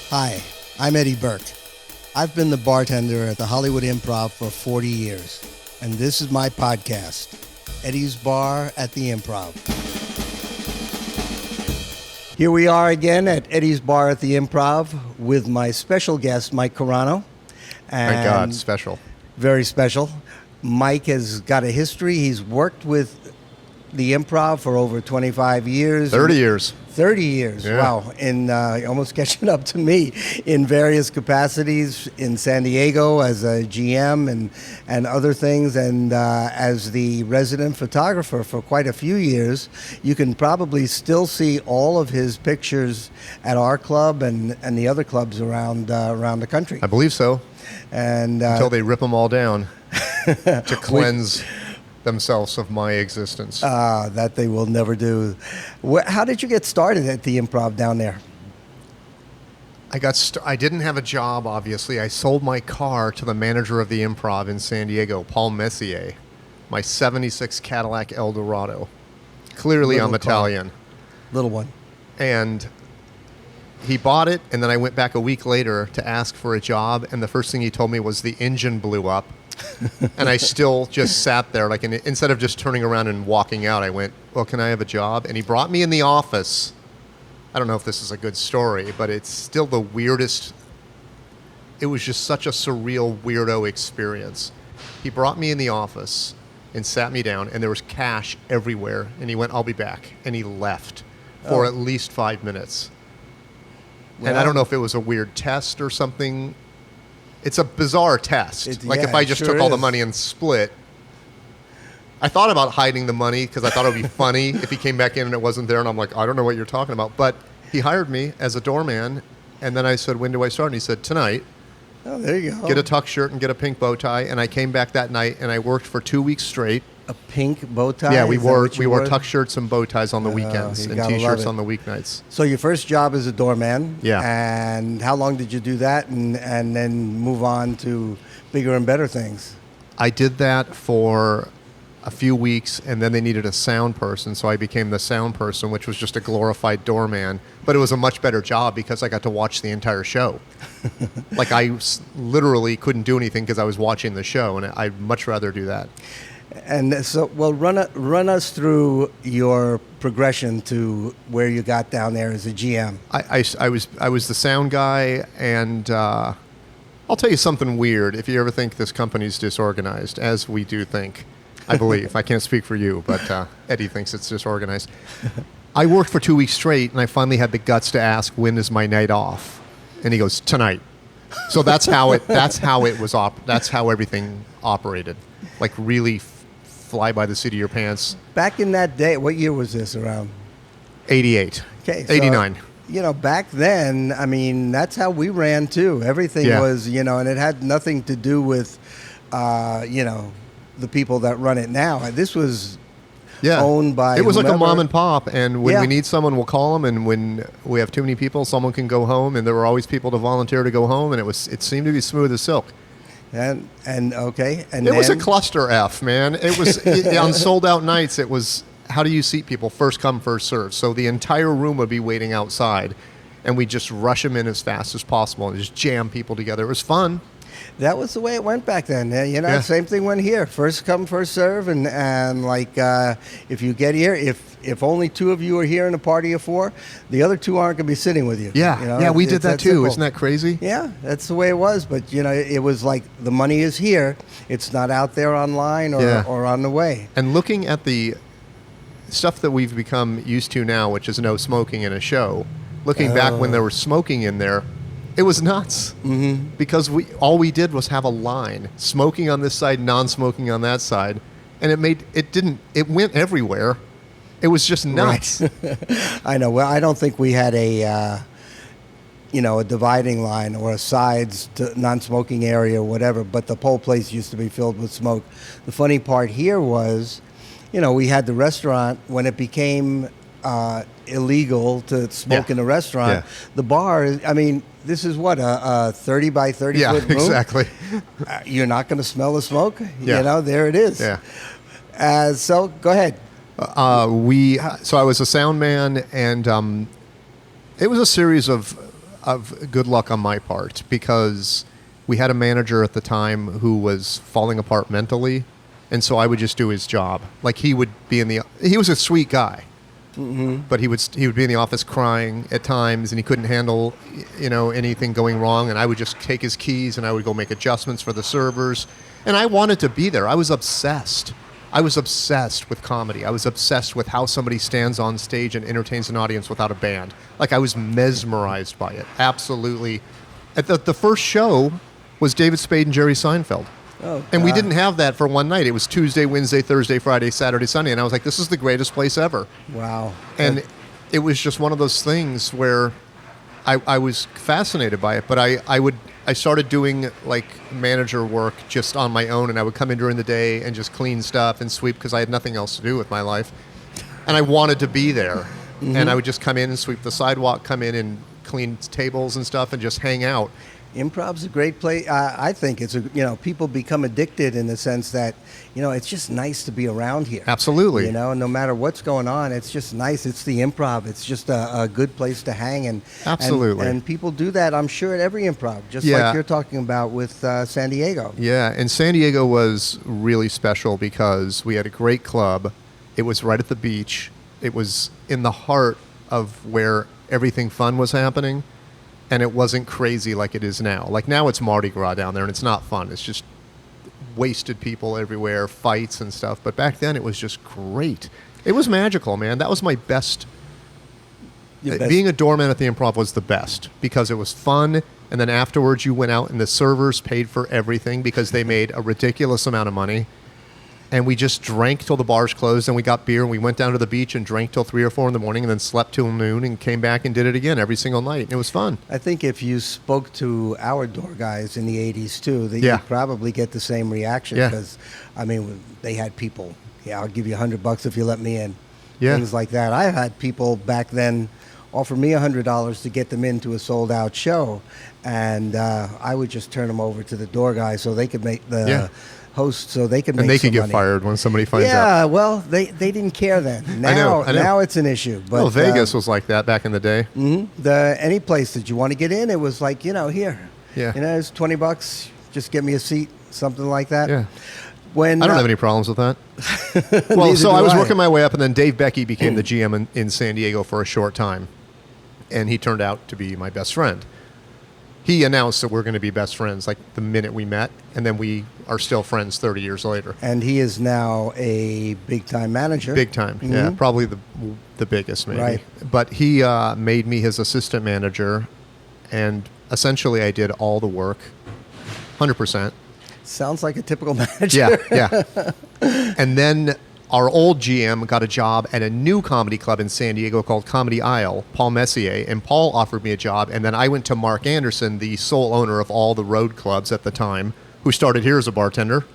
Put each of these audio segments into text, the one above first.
Hi, I'm Eddie Burke. I've been the bartender at the Hollywood Improv for 40 years, and this is my podcast, Eddie's Bar at the Improv. Here we are again at Eddie's Bar at the Improv with my special guest, Mike Carano. Thank God, special. Very special. Mike has got a history. He's worked with the Improv for over 25 years. 30 years. 30 years, yeah. Wow. And almost catching up to me in various capacities in San Diego as a GM and other things. And as the resident photographer for quite a few years, you can probably still see all of his pictures at our club and the other clubs around the country. I believe so. And until they rip them all down to cleanse themselves of my existence. That they will never do. How did you get started at the Improv down there? I didn't have a job, obviously. I sold my car to the manager of the Improv in San Diego, Paul Messier, my 76 Cadillac Eldorado. Clearly I'm Italian. Little one. And he bought it, and then I went back a week later to ask for a job, and the first thing he told me was the engine blew up. And I still just sat there, like, instead of just turning around and walking out, I went, well, can I have a job? And he brought me in the office. I don't know if this is a good story, but it's still the weirdest. It was just such a surreal, weirdo experience. He brought me in the office and sat me down, and there was cash everywhere. And he went, I'll be back. And he left for at least 5 minutes. Well, and I don't know if it was a weird test or something. It's a bizarre test. If I just took all the money and split. I thought about hiding the money because I thought it would be funny if he came back in and it wasn't there. And I'm like, I don't know what you're talking about. But he hired me as a doorman. And then I said, when do I start? And he said, tonight. Oh, there you go. Get a tuck shirt and get a pink bow tie. And I came back that night and I worked for 2 weeks straight. A pink bow tie? Yeah, we wore tuck shirts and bow ties on the weekends and T-shirts on the weeknights. So your first job as a doorman. Yeah. And how long did you do that and then move on to bigger and better things? I did that for a few weeks, and then they needed a sound person, so I became the sound person, which was just a glorified doorman. But it was a much better job because I got to watch the entire show. Like, I literally couldn't do anything because I was watching the show, and I'd much rather do that. And so, well, run us through your progression to where you got down there as a GM. I was the sound guy, and I'll tell you something weird. If you ever think this company's disorganized, as we do think, I believe. I can't speak for you, but Eddie thinks it's disorganized. I worked for 2 weeks straight, and I finally had the guts to ask, when is my night off? And he goes, tonight. So that's how everything operated. Like, really fly by the seat of your pants. Back in that day, what year was this around? 88. Okay. So, 89. Back then, I mean, that's how we ran too. Everything was, and it had nothing to do with, the people that run it now. This was owned by It was whomever. like a mom and pop, and when we need someone, we'll call them, and when we have too many people, someone can go home, and there were always people to volunteer to go home, and it seemed to be smooth as silk. And it was a cluster F, man. It was on sold out nights. It was, how do you seat people? First come, first serve. So the entire room would be waiting outside, and we just rush them in as fast as possible and just jam people together. It was fun. That was the way it went back then. Same thing went here. First come, first serve, and if you get here, if only two of you are here in a party of four, the other two aren't going to be sitting with you. Yeah, we did that too. Simple. Isn't that crazy? Yeah, that's the way it was. But it was like the money is here. It's not out there online or on the way. And looking at the stuff that we've become used to now, which is no smoking in a show, looking back when there was smoking in there, it was nuts. Mm-hmm. Because all we did was have a line, smoking on this side, non-smoking on that side, and it went everywhere. It was just nuts. Right. I know. Well, I don't think we had a dividing line or a sides to non-smoking area or whatever, but the whole place used to be filled with smoke. The funny part here was, we had the restaurant when it became illegal to smoke in a restaurant. Yeah. The bar, this is what, a 30 by 30 foot room? Yeah, exactly. You're not going to smell the smoke? Yeah. There it is. Yeah. So go ahead. So I was a sound man, and it was a series of of good luck on my part, because we had a manager at the time who was falling apart mentally, and so I would just do his job. Like he would be he was a sweet guy, but he would be in the office crying at times, and he couldn't handle anything going wrong, and I would just take his keys and I would go make adjustments for the servers, and I wanted to be there. I was obsessed. I was obsessed with comedy. I was obsessed with how somebody stands on stage and entertains an audience without a band. Like, I was mesmerized by it. Absolutely. At the first show was David Spade and Jerry Seinfeld. Oh, and we God. didn't have that for one night. It was Tuesday, Wednesday, Thursday, Friday, Saturday, Sunday. And I was like, this is the greatest place ever. Wow. And it was just one of those things where I was fascinated by it. But I started doing like manager work just on my own, and I would come in during the day and just clean stuff and sweep because I had nothing else to do with my life. And I wanted to be there. And I would just come in and sweep the sidewalk, come in and clean tables and stuff and just hang out. Improv's a great place. I think it's people become addicted in the sense that it's just nice to be around here. Absolutely. No matter what's going on, it's just nice. It's the Improv. It's just a good place to hang Absolutely. And people do that, I'm sure, at every Improv, just Yeah. like you're talking about with San Diego. Yeah, and San Diego was really special because we had a great club. It was right at the beach. It was in the heart of where everything fun was happening. And it wasn't crazy like it is now. Like now it's Mardi Gras down there, and it's not fun. It's just wasted people everywhere, fights and stuff. But back then it was just great. It was magical, man. That was my best. Being a doorman at the Improv was the best because it was fun. And then afterwards you went out and the servers paid for everything because they made a ridiculous amount of money. And we just drank till the bars closed, and we got beer, and we went down to the beach and drank till 3 or 4 in the morning, and then slept till noon, and came back and did it again every single night. And it was fun. I think if you spoke to our door guys in the 80s, too, that Yeah. you'd probably get the same reaction. Yeah. Because, they had people, I'll give you $100 if you let me in. Yeah. Things like that. I had people back then offer me $100 to get them into a sold-out show. And I would just turn them over to the door guy so they could make the... Yeah. host so they could make And they some could get money. fired when somebody finds out. Yeah, well, they didn't care then. Now, I know. now it's an issue. But Well, Vegas was like that back in the day. any place that you want to get in, it was like, here. Yeah. It's $20. Just get me a seat, something like that. Yeah. When I don't have any problems with that. Well, Neither so do I was I. working my way up, and then Dave Becky became the GM in San Diego for a short time. And he turned out to be my best friend. He announced that we're going to be best friends like the minute we met, and then we are still friends 30 years later. And he is now a big-time manager. Big time, yeah, probably the biggest maybe. Right. But he made me his assistant manager, and essentially I did all the work, 100%. Sounds like a typical manager. Yeah. And then our old GM got a job at a new comedy club in San Diego called Comedy Isle, Paul Messier, and Paul offered me a job, and then I went to Mark Anderson, the sole owner of all the road clubs at the time, who started here as a bartender.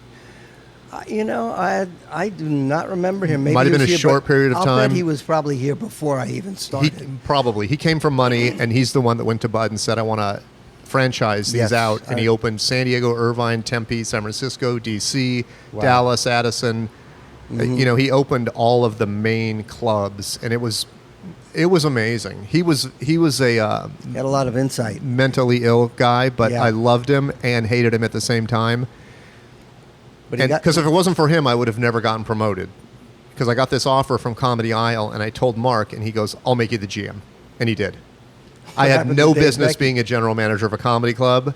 I do not remember him. Maybe Might have he been was a here, short but period of I'll time. bet he was probably here before I even started. He came from money, and he's the one that went to Bud and said, I want to franchise these Yes, out. And he opened San Diego, Irvine, Tempe, San Francisco, D.C., Wow. Dallas, Addison. He opened all of the main clubs, and it was amazing. He was a He had a lot of insight. mentally ill guy, but Yeah. I loved him and hated him at the same time. But he got, Because if it wasn't for him, I would have never gotten promoted. Because I got this offer from Comedy Isle, and I told Mark, and he goes, I'll make you the GM. And he did. I had happened no to Dave business Becky? being a general manager of a comedy club.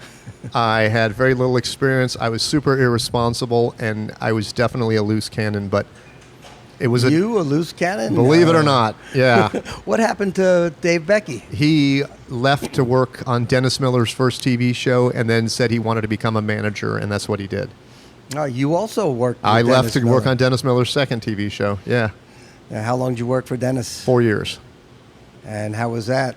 I had very little experience. I was super irresponsible, and I was definitely a loose cannon, but it was a loose cannon? believe it or not, yeah. What happened to Dave Becky? He left to work on Dennis Miller's first TV show and then said he wanted to become a manager, and that's what he did. Oh, you also worked with I left Dennis to work Miller. on Dennis Miller's second TV show, yeah. Now, how long did you work for Dennis? 4 years. And how was that?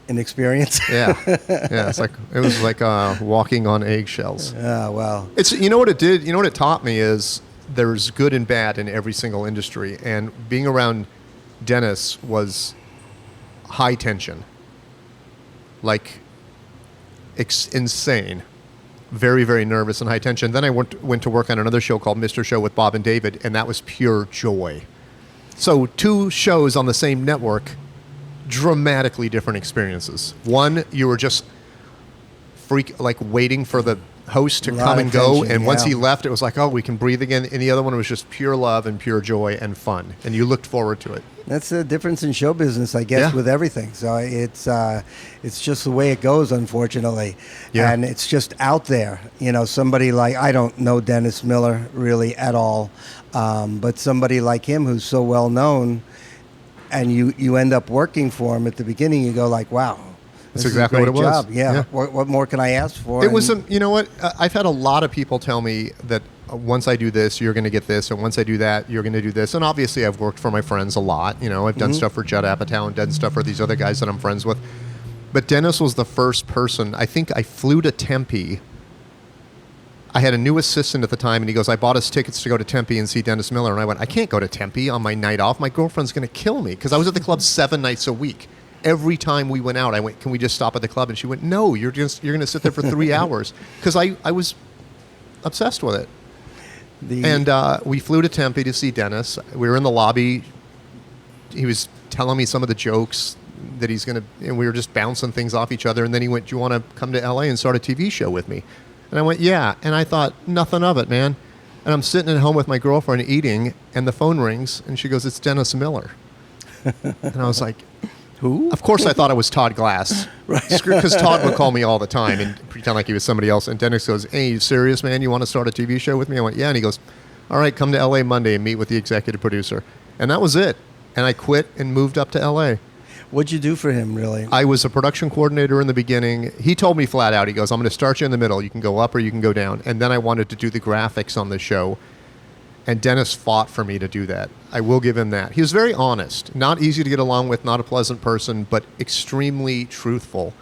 An experience? Yeah, yeah. It was like walking on eggshells. Well. It's what it did. You know what it taught me is there's good and bad in every single industry, and being around Dennis was high tension, like insane, very very nervous and high tension. Then I went to work on another show called Mr. Show with Bob and David, and that was pure joy. So 2 shows on the same network dramatically different experiences. One, you were just waiting for the host to come and go, and once he left, it was like, oh, we can breathe again. And the other one was just pure love and pure joy and fun, and you looked forward to it. That's the difference in show business, I guess, with everything. So it's just the way it goes, unfortunately. Yeah. And it's just out there. You know, somebody like, I don't know Dennis Miller really at all, but somebody like him who's so well known, and you end up working for him at the beginning, you go like, wow. That's exactly what it was. Job. Yeah. What more can I ask for? It was, you know what? I've had a lot of people tell me that once I do this, you're going to get this, and once I do that, you're going to do this. And obviously, I've worked for my friends a lot. You know, I've done stuff for Judd Apatow and done stuff for these other guys that I'm friends with. But Dennis was the first person. I think I flew to Tempe. I had a new assistant at the time, and he goes, I bought us tickets to go to Tempe and see Dennis Miller. And I went, I can't go to Tempe on my night off. My girlfriend's going to kill me, because I was at the club 7 nights a week. Every time we went out, I went, can we just stop at the club? And she went, no, you're going to sit there for 3 hours. Because I was obsessed with it. We flew to Tempe to see Dennis. We were in the lobby. He was telling me some of the jokes that he's going to, and we were just bouncing things off each other. And then he went, do you want to come to LA and start a TV show with me? And I went, yeah. And I thought, nothing of it, man. And I'm sitting at home with my girlfriend eating, and the phone rings, and she goes, it's Dennis Miller. And I was like, who? Of course I thought it was Todd Glass. Right. Because Todd would call me all the time and pretend like he was somebody else. And Dennis goes, hey, you serious, man? You want to start a TV show with me? I went, yeah. And he goes, all right, come to LA Monday and meet with the executive producer. And that was it. And I quit and moved up to LA. What'd you do for him, really? I was a production coordinator in the beginning. He told me flat out, he goes, I'm going to start you in the middle. You can go up or you can go down. And then I wanted to do the graphics on the show. And Dennis fought for me to do that. I will give him that. He was very honest, not easy to get along with, not a pleasant person, but extremely truthful.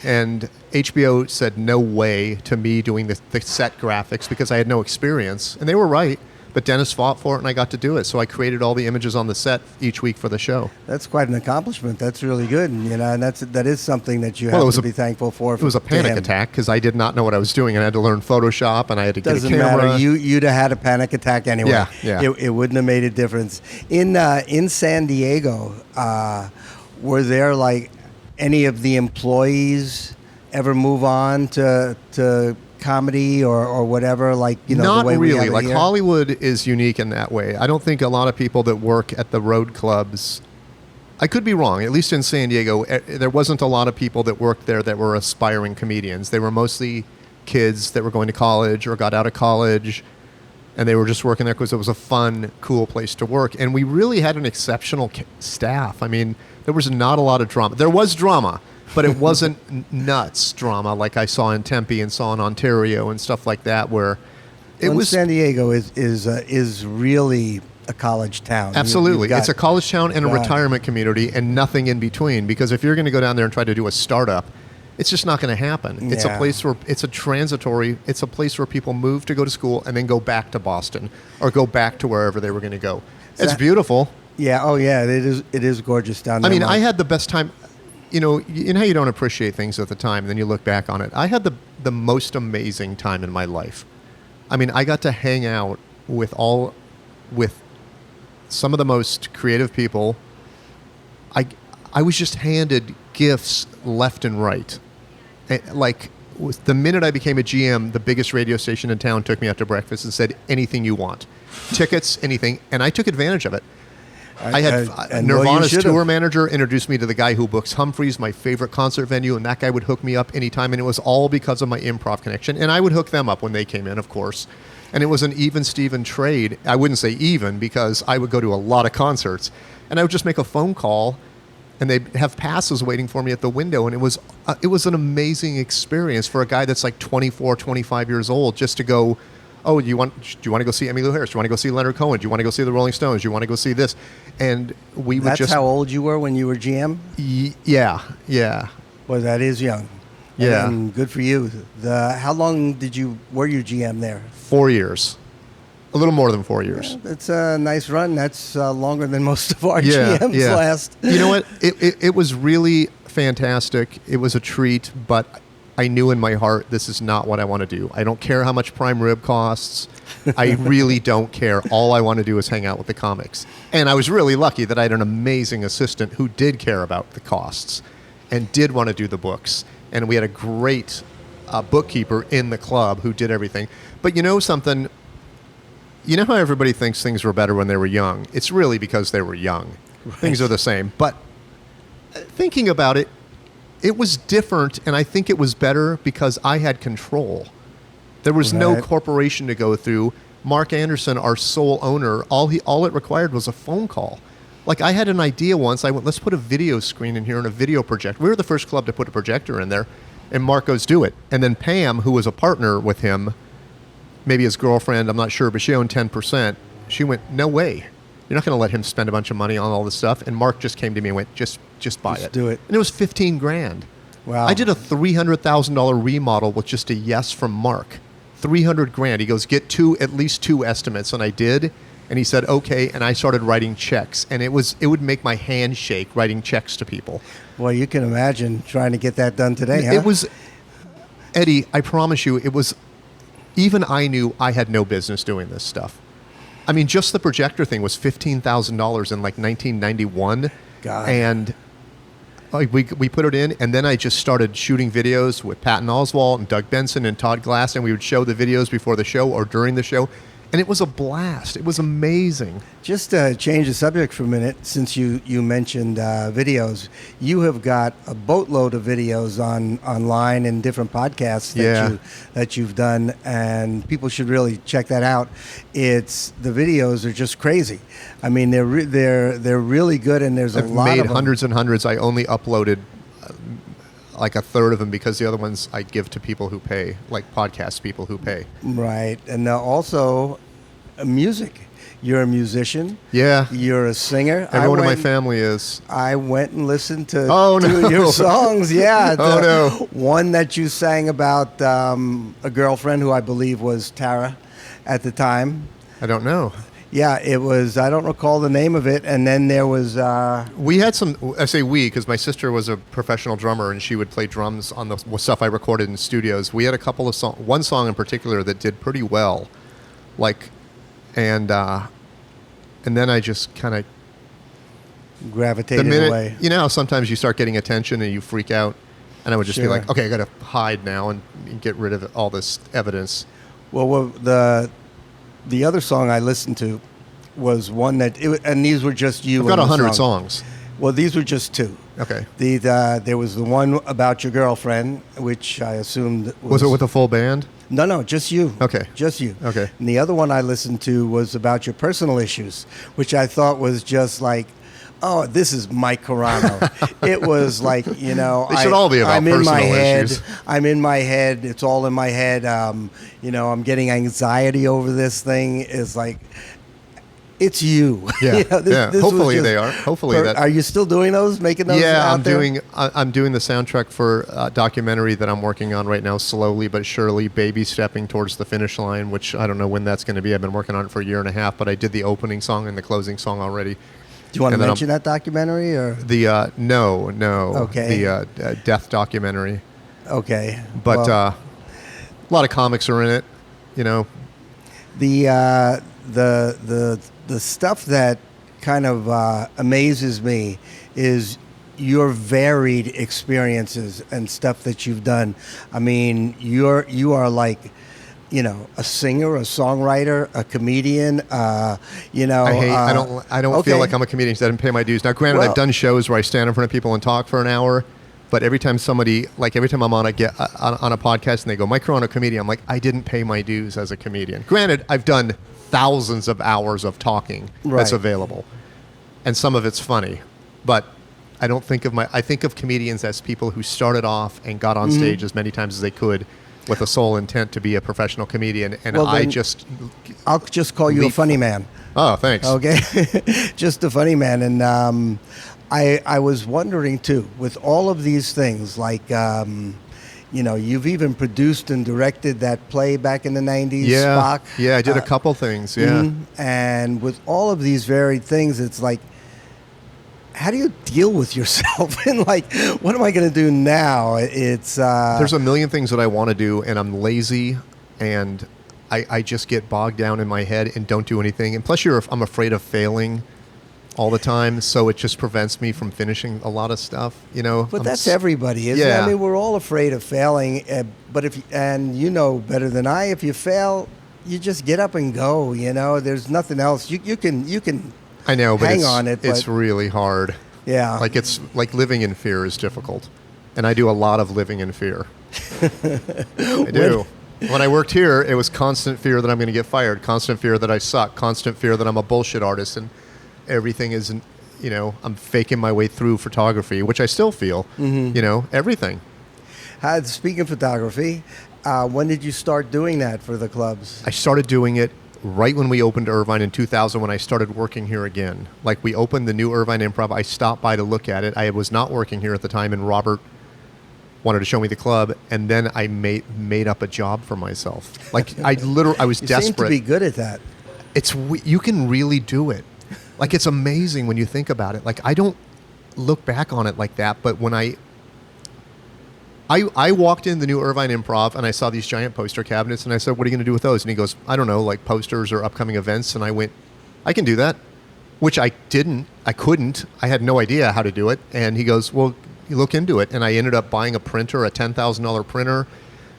And HBO said no way to me doing the set graphics because I had no experience. And they were right. But Dennis fought for it, and I got to do it. So I created all the images on the set each week for the show. That's quite an accomplishment. That's really good, and that is something that you have to be thankful for. It was a panic attack because I did not know what I was doing, and I had to learn Photoshop, and I had to get a camera. Doesn't matter. You'd have had a panic attack anyway. Yeah. It wouldn't have made a difference. In San Diego, were there like any of the employees ever move on to comedy or whatever, like, you know, not the way really. We have it like here? Hollywood is unique in that way. I don't think a lot of people that work at the road clubs, I could be wrong, at least in San Diego, there wasn't a lot of people that worked there that were aspiring comedians. They were mostly kids that were going to college or got out of college, and they were just working there because it was a fun, cool place to work. And we really had an exceptional staff. I mean, there was not a lot of drama. There was drama, but it wasn't nuts drama like I saw in Tempe and saw in Ontario and stuff like that, where it was. San Diego is really a college town. Absolutely, it's a college town and a retirement community, and nothing in between. Because if you're going to go down there and try to do a startup, it's just not going to happen. It's a place where it's a transitory. It's a place where people move to go to school and then go back to Boston or go back to wherever they were going to go. It's beautiful. Yeah. Oh, yeah. It is gorgeous down there. I mean, I had the best time. You know how you don't appreciate things at the time, and then you look back on it. I had the most amazing time in my life. I mean, I got to hang out with some of the most creative people. I was just handed gifts left and right. Like, the minute I became a GM, the biggest radio station in town took me out to breakfast and said, anything you want. Tickets, anything. And I took advantage of it. I had Nirvana's tour manager introduced me to the guy who books Humphreys, my favorite concert venue, and that guy would hook me up anytime, and it was all because of my improv connection. And I would hook them up when they came in, of course. And it was an even-Steven trade. I wouldn't say even, because I would go to a lot of concerts. And I would just make a phone call, and they'd have passes waiting for me at the window. And it was an amazing experience for a guy that's like 24, 25 years old, just to go, oh, do you want to go see Emmylou Harris? Do you want to go see Leonard Cohen? Do you want to go see the Rolling Stones? Do you want to go see this? And we would That's how old you were when you were GM? Yeah. Well, that is young. Yeah. And good for you. How long were you GM there? 4 years. A little more than 4 years. Yeah, that's a nice run. That's longer than most of our GMs last. You know what? It was really fantastic. It was a treat, but I knew in my heart, this is not what I want to do. I don't care how much prime rib costs. I really don't care. All I want to do is hang out with the comics. And I was really lucky that I had an amazing assistant who did care about the costs and did want to do the books. And we had a great bookkeeper in the club who did everything. But you know something? You know how everybody thinks things were better when they were young? It's really because they were young. Right. Things are the same. But thinking about it, it was different, and I think it was better because I had control. There was no corporation to go through. Mark Anderson, our sole owner, all it required was a phone call. Like, I had an idea once. I went, let's put a video screen in here and a video projector. We were the first club to put a projector in there, and Mark goes, do it. And then Pam, who was a partner with him, maybe his girlfriend, I'm not sure, but she owned 10%. She went, no way. You're not going to let him spend a bunch of money on all this stuff. And Mark just came to me and went, just buy it. Do it. And it was $15,000. Wow. I did a $300,000 remodel with just a yes from Mark. $300,000. He goes, get at least two estimates. And I did. And he said, okay. And I started writing checks. And it would make my hand shake writing checks to people. Well, you can imagine trying to get that done today, huh? It was, Eddie, I promise you, even I knew I had no business doing this stuff. I mean, just the projector thing was $15,000 in like 1991. God. And we put it in, and then I just started shooting videos with Patton Oswalt and Doug Benson and Todd Glass, and we would show the videos before the show or during the show. And it was a blast. It was amazing. Just to change the subject for a minute, since you mentioned videos, you have got a boatload of videos online and different podcasts that you've done, and people should really check that out. The videos are just crazy. I mean, they're really good, and there's a lot of them. I've made hundreds and hundreds. I only uploaded like a third of them because the other ones I give to people who pay, like podcast people who pay. Right. And also music. You're a musician. Yeah. You're a singer. Everyone in my family is. I went and listened to no. your songs. Yeah. No. One that you sang about a girlfriend who I believe was Tara at the time. I don't know. Yeah, it was, I don't recall the name of it. And then there was... we had some, I say we, because my sister was a professional drummer and she would play drums on the stuff I recorded in studios. We had a couple of songs, one song in particular that did pretty well. And then I just kind of... gravitated away. You know how sometimes you start getting attention and you freak out? And I would just be like, okay, I got to hide now and get rid of all this evidence. Well, the other song I listened to was one and these were just you. I've got 100 songs. Well, these were just two. Okay. There was the one about your girlfriend, which I assumed was it with a full band? No, just you. Okay. Just you. Okay. And the other one I listened to was about your personal issues, which I thought was just like, oh, this is Mike Carano. It was like, you know, they should all be about personal issues. I'm in my head. It's all in my head. You know, I'm getting anxiety over this thing. It's like, it's you. Yeah. You know, this Hopefully they are. Hopefully that. Are you still doing those? Making those? Yeah, out there? I'm doing the soundtrack for a documentary that I'm working on right now, slowly but surely, baby stepping towards the finish line. Which I don't know when that's going to be. I've been working on it for a year and a half, but I did the opening song and the closing song already. Do you want to mention that documentary or the no? Okay. The death documentary. Okay. But a lot of comics are in it. You know. The stuff that kind of amazes me is your varied experiences and stuff that you've done. I mean, you are like, you know, a singer, a songwriter, a comedian. You know, I don't feel like I'm a comedian because I didn't pay my dues. Now, granted, I've done shows where I stand in front of people and talk for an hour. But every time I'm on a podcast and they go, Mike Carano, comedian, I'm like, I didn't pay my dues as a comedian. Granted, I've done thousands of hours of talking that's available, and some of it's funny, but I think of comedians as people who started off and got on stage as many times as they could with a sole intent to be a professional comedian, and I'll just call you a funny man. Oh, thanks. Okay, just a funny man. And I was wondering too, with all of these things, like you know, you've even produced and directed that play back in the 90s, Spock. Yeah, I did a couple things, yeah. And with all of these varied things, it's like, how do you deal with yourself? And like, what am I going to do now? It's There's a million things that I want to do, and I'm lazy, and I just get bogged down in my head and don't do anything. And plus, I'm afraid of failing all the time, so it just prevents me from finishing a lot of stuff. But that's everybody, isn't it? Yeah. I mean, we're all afraid of failing. But and you know better than I, if you fail, you just get up and go. There's nothing else. You can. I know, but it's but really hard. Yeah. Like it's like living in fear is difficult, and I do a lot of living in fear. I do. When I worked here, it was constant fear that I'm going to get fired, constant fear that I suck, constant fear that I'm a bullshit artist, and everything isn't. I'm faking my way through photography, which I still feel. Mm-hmm. Everything. Speaking of photography, when did you start doing that for the clubs? I started doing it right when we opened Irvine in 2000, when I started working here again. Like, we opened the new Irvine Improv. I stopped by to look at it. I was not working here at the time, and Robert wanted to show me the club, and then I made up a job for myself. Like, I was You desperate. seem to be good at that. You can really do it. Like, it's amazing when you think about it. Like, I don't look back on it like that, but when I walked in the new Irvine Improv, and I saw these giant poster cabinets, and I said, what are you going to do with those? And he goes, I don't know, like posters or upcoming events. And I went, I can do that, which I didn't. I couldn't. I had no idea how to do it. And he goes, well, you look into it. And I ended up buying a printer, a $10,000 printer,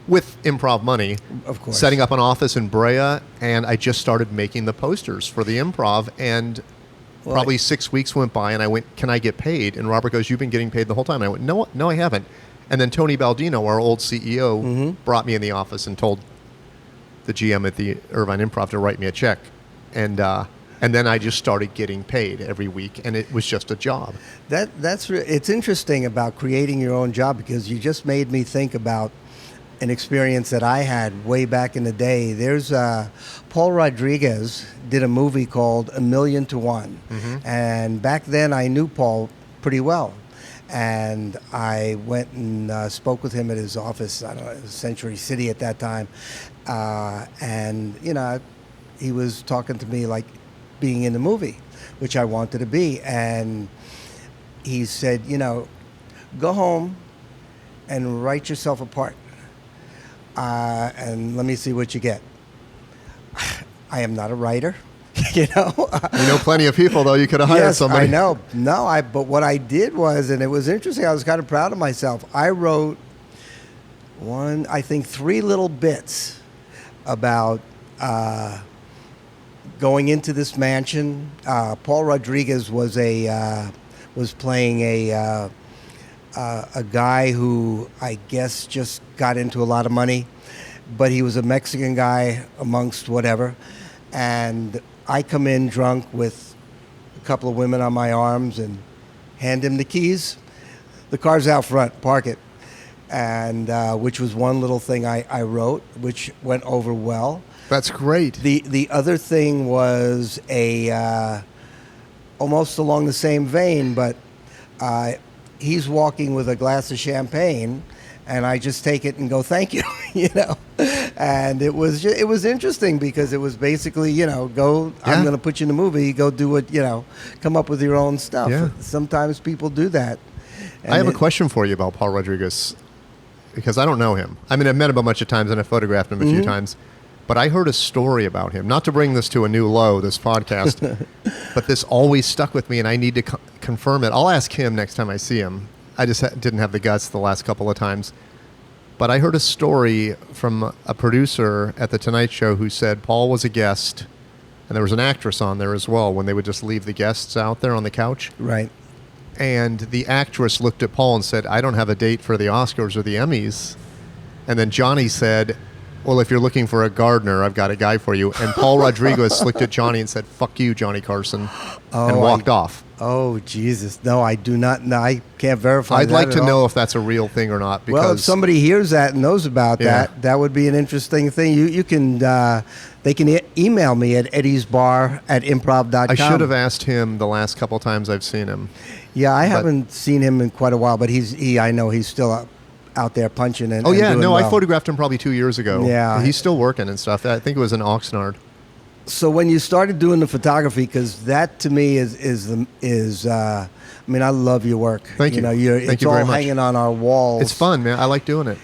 with improv money. Of course. Setting up an office in Brea, and I just started making the posters for the Improv. And probably 6 weeks went by, and I went, can I get paid? And Robert goes, you've been getting paid the whole time. And I went, no, I haven't. And then Tony Baldino, our old CEO, brought me in the office and told the GM at the Irvine Improv to write me a check. And then I just started getting paid every week, and it was just a job. It's interesting about creating your own job, because you just made me think about an experience that I had way back in the day. There's Paul Rodriguez did a movie called A Million to One. Mm-hmm. And back then I knew Paul pretty well. And I went and spoke with him at his office, I don't know, Century City at that time. And he was talking to me like being in the movie, which I wanted to be. And he said, go home and write yourself a part. And let me see what you get. I am not a writer, You know plenty of people, though. You could have hired somebody. I know. No, but what I did was, and it was interesting, I was kind of proud of myself. I wrote three little bits about going into this mansion. Paul Rodriguez was playing a guy who I guess just got into a lot of money, but he was a Mexican guy amongst whatever. And I come in drunk with a couple of women on my arms and hand him the keys. The car's out front, park it. And which was one little thing I wrote, which went over well. That's great. The other thing was almost along the same vein, but he's walking with a glass of champagne, and I just take it and go, thank you, And it was interesting because it was basically, go, yeah. I'm going to put you in a movie, go do what, come up with your own stuff. Yeah. Sometimes people do that. And I have a question for you about Paul Rodriguez, because I don't know him. I mean, I've met him a bunch of times and I've photographed him a few times, but I heard a story about him. Not to bring this to a new low, this podcast, but this always stuck with me and I need to confirm it. I'll ask him next time I see him. I just didn't have the guts the last couple of times. But I heard a story from a producer at The Tonight Show who said Paul was a guest, and there was an actress on there as well when they would just leave the guests out there on the couch. Right. And the actress looked at Paul and said, I don't have a date for the Oscars or the Emmys. And then Johnny said, well, if you're looking for a gardener, I've got a guy for you. And Paul Rodriguez looked at Johnny and said, fuck you, Johnny Carson, and walked off. Oh, Jesus. No, I do not. No, I can't verify I'd that like to all. know if that's a real thing or not. Because well, if somebody hears that and knows about that would be an interesting thing. You can, they can email me at eddiesbar@improv.com. I should have asked him the last couple times I've seen him. Yeah, I haven't seen him in quite a while, but I know he's still out there punching and doing well. I photographed him probably 2 years ago. Yeah. He's still working and stuff. I think it was in Oxnard. So when you started doing the photography, because that to me I mean, I love your work. Thank you. Thank Thank it's you very all much. hanging on our walls. It's fun, man. I like doing it.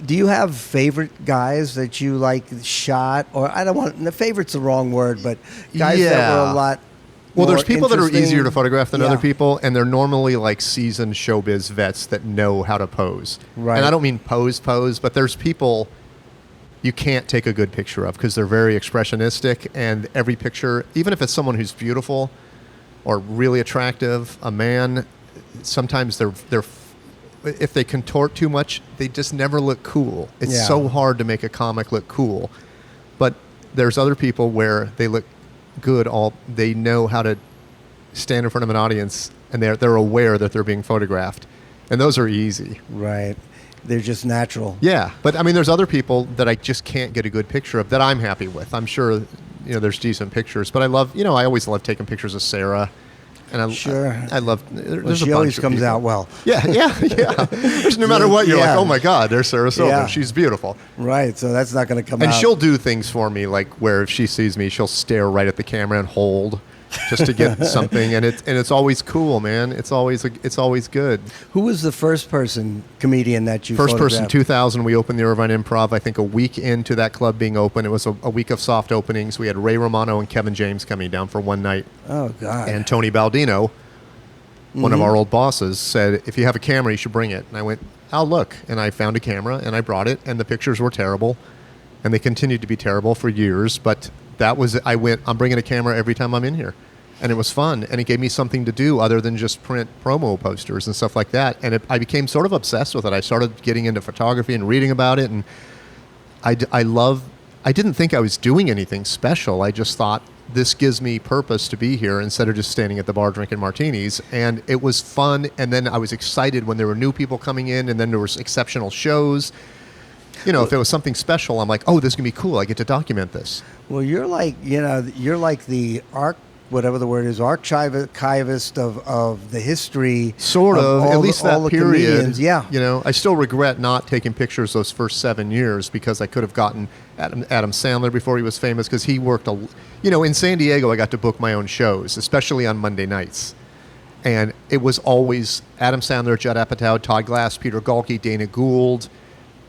Do you have favorite guys that you like shot, or I don't want the favorite's the wrong word, but guys that were a lot. Well, there's more people that are interesting? easier to photograph than Yeah. other people, and they're normally like seasoned showbiz vets that know how to pose. Right. And I don't mean pose, but there's people you can't take a good picture of because they're very expressionistic, and every picture, even if it's someone who's beautiful or really attractive, a man, sometimes they're if they contort too much, they just never look cool. It's Yeah. so hard to make a comic look cool. But there's other people where they look good. They know how to stand in front of an audience, and they're aware that they're being photographed, and those are easy. Right. They're just natural. Yeah, but I mean, there's other people that I just can't get a good picture of that I'm happy with. I'm sure, there's decent pictures, but I love, I always love taking pictures of Sarah, and Sure. I love. There's She a always bunch of comes people. out well. Yeah. There's no matter what, you're Yeah. like, oh my God, there's Sarah Silver. Yeah. She's beautiful. Right. So that's not going to come And out. she'll do things for me, like where if she sees me, she'll stare right at the camera and hold just to get something, and it's always cool, man. It's always good. Who was the first comedian that you First person, photographed? 2000, we opened the Irvine Improv. I think a week into that club being open, it was a week of soft openings. We had Ray Romano and Kevin James coming down for one night, Oh God. and Tony Baldino, one of our old bosses, said, "If you have a camera, you should bring it." And I went, "I'll look." And I found a camera and I brought it, and the pictures were terrible, and they continued to be terrible for years. But I'm bringing a camera every time I'm in here. And it was fun, and it gave me something to do other than just print promo posters and stuff like that. And I became sort of obsessed with it. I started getting into photography and reading about it, and I didn't think I was doing anything special. I just thought, this gives me purpose to be here instead of just standing at the bar drinking martinis. And it was fun, and then I was excited when there were new people coming in, and then there was exceptional shows. If it was something special, I'm like, oh, this is going to be cool. I get to document this. Well, you're like the whatever the word is, archivist of the history. Sort of, at least all that the period. comedians. Yeah. I still regret not taking pictures those first 7 years because I could have gotten Adam Sandler before he was famous, because he worked in San Diego. I got to book my own shows, especially on Monday nights. And it was always Adam Sandler, Judd Apatow, Todd Glass, Peter Galkey, Dana Gould,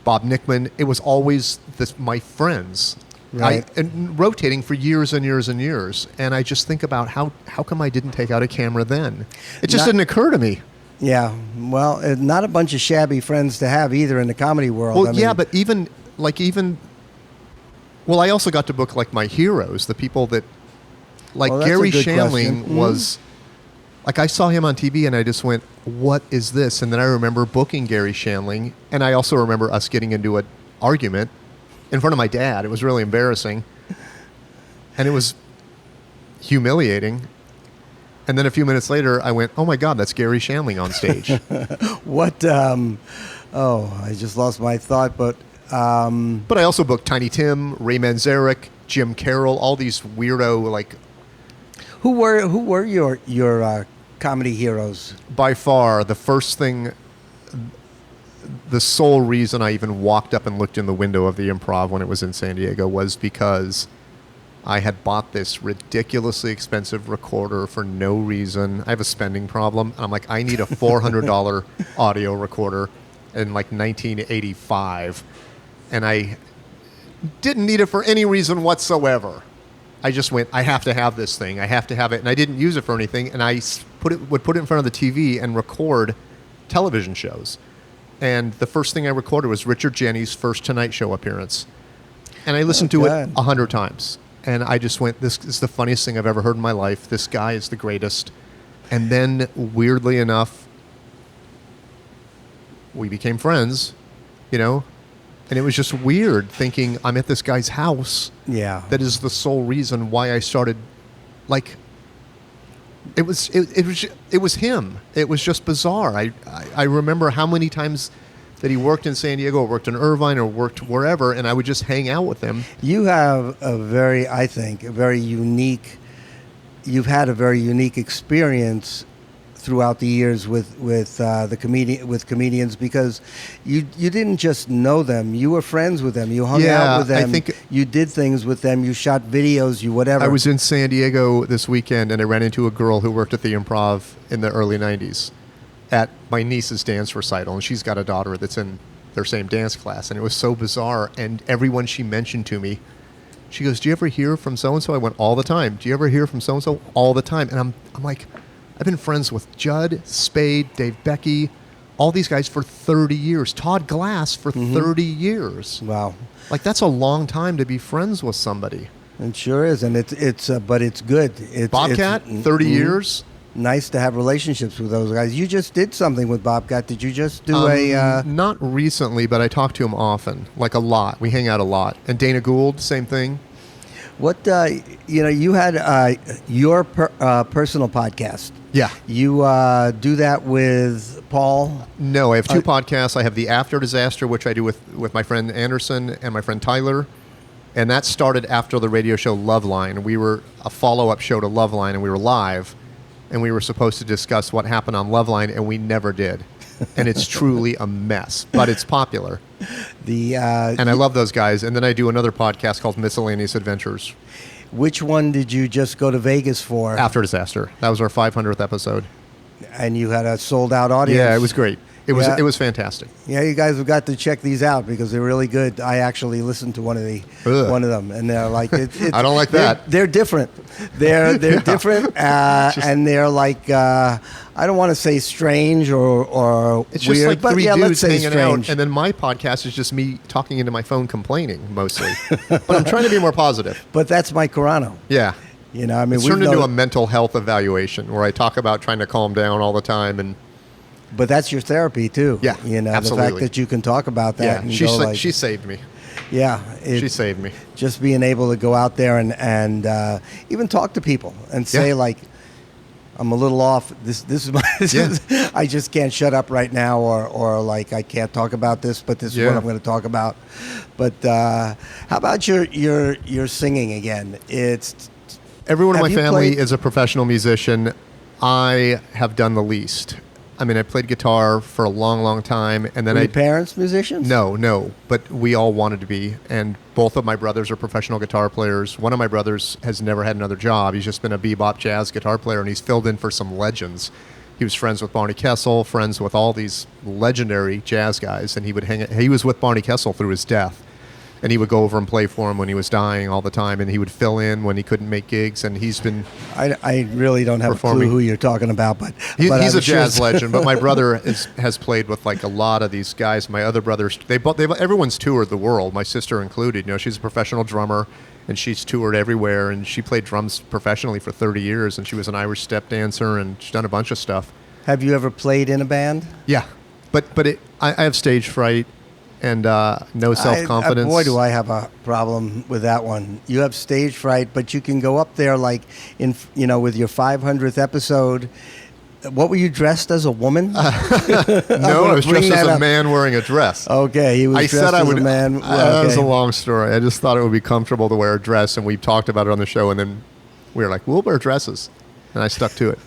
Bob Nickman. It was always my friends. Right. And rotating for years and years and years. And I just think about how come I didn't take out a camera then? It just didn't occur to me. Yeah. Well, not a bunch of shabby friends to have either in the comedy world. Well, I mean, yeah, but well, I also got to book like my heroes, the people that, like Well, that's a Gary good Shandling question. was, like I saw him on TV and I just went, what is this? And then I remember booking Gary Shandling, and I also remember us getting into an argument in front of my dad. It was really embarrassing, and it was humiliating. And then a few minutes later, I went, oh my God, that's Gary Shandling on stage. what? I just lost my thought. But But I also booked Tiny Tim, Ray Manzarek, Jim Carroll, all these weirdo, like, who were your comedy heroes? by far the first thing, the sole reason I even walked up and looked in the window of the Improv when it was in San Diego was because I had bought this ridiculously expensive recorder for no reason. I have a spending problem, and I'm like, I need a $400 audio recorder in like 1985, and I didn't need it for any reason whatsoever. I just went, I have to have this thing. I have to have it, and I didn't use it for anything, and I would put it in front of the TV and record television shows. And the first thing I recorded was Richard Jeni's first Tonight Show appearance. And I listened to it 100 times. And I just went, this is the funniest thing I've ever heard in my life. This guy is the greatest. And then, weirdly enough, we became friends, And it was just weird thinking I'm at this guy's house. Yeah. That is the sole reason why I started, like, it was him. It was just bizarre. I remember how many times that he worked in San Diego or worked in Irvine or worked wherever, and I would just hang out with him. You have you've had a very unique experience throughout the years with comedians, because you didn't just know them, you were friends with them, you hung out with them, I think you did things with them, you shot videos, you whatever. I was in San Diego this weekend, and I ran into a girl who worked at the Improv in the early 90s at my niece's dance recital, and she's got a daughter that's in their same dance class, and it was so bizarre. And everyone she mentioned to me, she goes, "Do you ever hear from so-and-so?" I went, "All the time." "Do you ever hear from so-and-so?" "All the time." And I'm like, I've been friends with Judd, Spade, Dave Becky, all these guys for 30 years. Todd Glass for 30 years. Wow. Like, that's a long time to be friends with somebody. It sure is, and it's but it's good. Bobcat, 30 years. Nice to have relationships with those guys. You just did something with Bobcat. Did you just do a... Not recently, but I talk to him often, like a lot. We hang out a lot. And Dana Gould, same thing. What, you had your personal podcast. Yeah. You do that with Paul? No, I have two podcasts. I have the After Disaster, which I do with my friend Anderson and my friend Tyler. And that started after the radio show Loveline. We were a follow-up show to Loveline, and we were live. And we were supposed to discuss what happened on Loveline, and we never did. And it's truly a mess, but it's popular. And I love those guys. And then I do another podcast called Miscellaneous Adventures. Which one did you just go to Vegas for? After Disaster. That was our 500th episode. And you had a sold-out audience? Yeah, it was great. It was fantastic. Yeah, you guys have got to check these out because they're really good. I actually listened to one of them, and they're like, I don't like that. They're different. They're different, and they're like, I don't want to say strange or it's weird, just like but three yeah, dudes let's say hanging strange. out, and then my podcast is just me talking into my phone, complaining mostly. But I'm trying to be more positive. But that's Mike Carano. Yeah. I mean, it's turned into a mental health evaluation where I talk about trying to calm down all the time and. But that's your therapy too. Yeah, absolutely. The fact that you can talk about that. Yeah, and she saved me. Yeah, she saved me. Just being able to go out there and even talk to people and say like, I'm a little off. This is my. I just can't shut up right now, or like I can't talk about this, but this is what I'm going to talk about. But how about your singing again? Everyone in my family is a professional musician. I have done the least. I mean, I played guitar for a long, long time, and then Were your parents musicians? No, but we all wanted to be, and both of my brothers are professional guitar players. One of my brothers has never had another job. He's just been a bebop jazz guitar player, and he's filled in for some legends. He was friends with Barney Kessel, friends with all these legendary jazz guys, and he was with Barney Kessel through his death. And he would go over and play for him when he was dying all the time, and he would fill in when he couldn't make gigs. And he's been I really don't have a clue who you're talking about, but he's a jazz legend. But my brother has played with like a lot of these guys. My other brothers, everyone's toured the world, my sister included. She's a professional drummer, and she's toured everywhere. And she played drums professionally for 30 years, and she was an Irish step dancer, and she's done a bunch of stuff. Have you ever played in a band? Yeah, but I have stage fright. And no self-confidence. Boy, do I have a problem with that one. You have stage fright, but you can go up there like with your 500th episode. What were you dressed as, a woman? No, I was dressed as a man wearing a dress. Okay, he was dressed as a man. That was a long story. I just thought it would be comfortable to wear a dress, and we talked about it on the show, and then we were like, we'll wear dresses. And I stuck to it.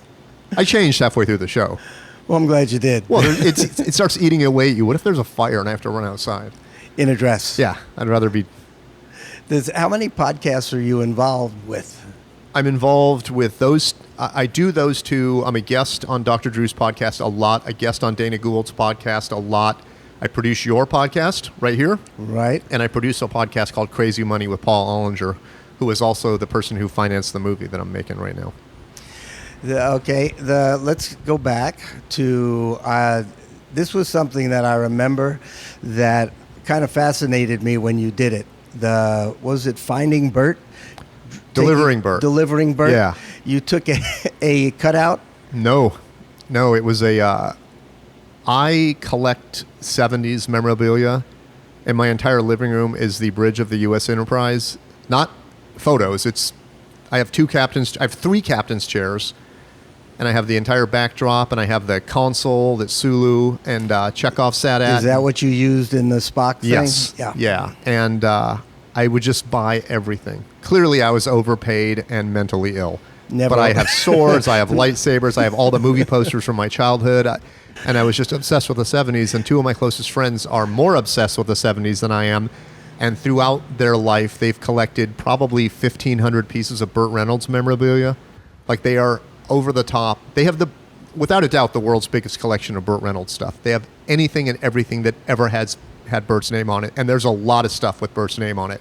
I changed halfway through the show. Well, I'm glad you did. Well, it starts eating away at you. What if there's a fire and I have to run outside? In a dress. Yeah, I'd rather be. How many podcasts are you involved with? I'm involved with those. I do those two. I'm a guest on Dr. Drew's podcast a lot. A guest on Dana Gould's podcast a lot. I produce your podcast right here. Right. And I produce a podcast called Crazy Money with Paul Ollinger, who is also the person who financed the movie that I'm making right now. Let's go back to this was something that I remember that kind of fascinated me when you did it. Was it Finding Bert? Delivering Bert. Delivering Bert? Yeah. You took a cutout? No, it was I collect 70s memorabilia, and my entire living room is the bridge of the U.S. Enterprise. Not photos. I have three captain's chairs. And I have the entire backdrop, and I have the console that Sulu and Chekhov sat at. Is that what you used in the Spock thing? Yes. Yeah. And I would just buy everything. Clearly, I was overpaid and mentally ill. Never. But I have swords, I have lightsabers, I have all the movie posters from my childhood. And I was just obsessed with the 70s. And two of my closest friends are more obsessed with the 70s than I am. And throughout their life, they've collected probably 1,500 pieces of Burt Reynolds memorabilia. Like, they are over the top. They have without a doubt, the world's biggest collection of Burt Reynolds stuff. They have anything and everything that ever had Burt's name on it. And there's a lot of stuff with Burt's name on it.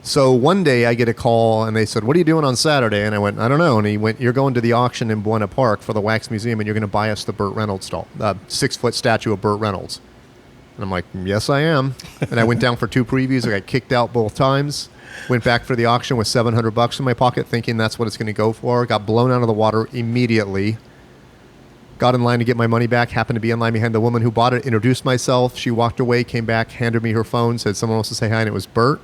So one day I get a call and they said, "What are you doing on Saturday?" And I went, "I don't know." And he went, "You're going to the auction in Buena Park for the Wax Museum and you're going to buy us the Burt Reynolds doll, 6-foot statue of Burt Reynolds." And I'm like, "Yes, I am." And I went down for 2 previews. I got kicked out both times. Went back for the auction with $700 in my pocket thinking that's what it's going to go for. Got blown out of the water immediately. Got in line to get my money back. Happened to be in line behind the woman who bought it. Introduced myself. She walked away, came back, handed me her phone, said someone wants to say hi, and it was Burt.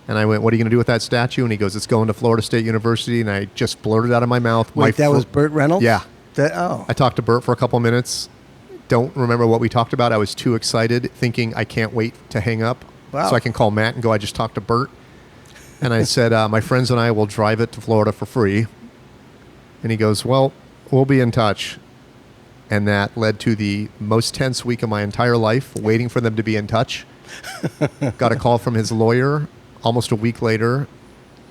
And I went, "What are you going to do with that statue?" And he goes, "It's going to Florida State University." And I just blurted out of my mouth. Wait, that was Burt Reynolds? Yeah. Oh. I talked to Burt for a couple of minutes. Don't remember what we talked about. I was too excited, thinking I can't wait to hang up so I can call Matt and go, "I just talked to Burt." And I said, "My friends and I will drive it to Florida for free." And he goes, "Well, we'll be in touch." And that led to the most tense week of my entire life, waiting for them to be in touch. Got a call from his lawyer almost a week later,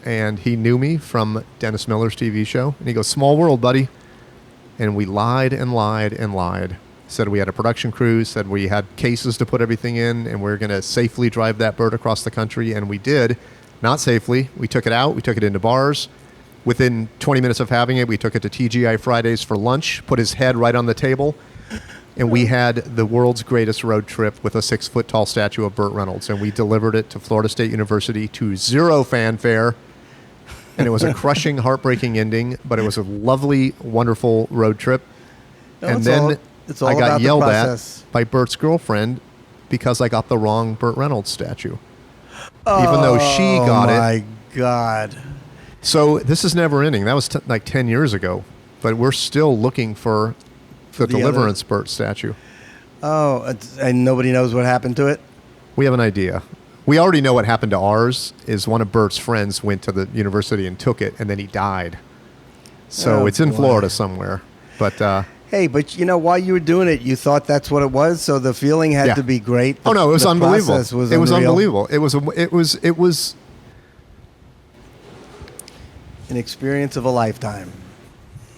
and he knew me from Dennis Miller's TV show. And he goes, "Small world, buddy." And we lied and lied and lied. Said we had a production crew, said we had cases to put everything in, and we are going to safely drive that bird across the country. And we did. Not safely. We took it out. We took it into bars. Within 20 minutes of having it, we took it to TGI Fridays for lunch, put his head right on the table, and we had the world's greatest road trip with a 6-foot-tall statue of Burt Reynolds. And we delivered it to Florida State University to zero fanfare. And it was a crushing, heartbreaking ending, but it was a lovely, wonderful road trip. And then I got yelled at by Burt's girlfriend because I got the wrong Burt Reynolds statue. Even though she got it. Oh, my God. So this is never ending. That was like 10 years ago. But we're still looking for the Deliverance Burt statue. Oh, and nobody knows what happened to it? We have an idea. We already know what happened to ours is one of Burt's friends went to the university and took it, and then he died. So it's in Florida somewhere. But hey, but you know, while you were doing it, you thought that's what it was, so the feeling had to be great. It was unbelievable. It was unbelievable. It was an experience of a lifetime.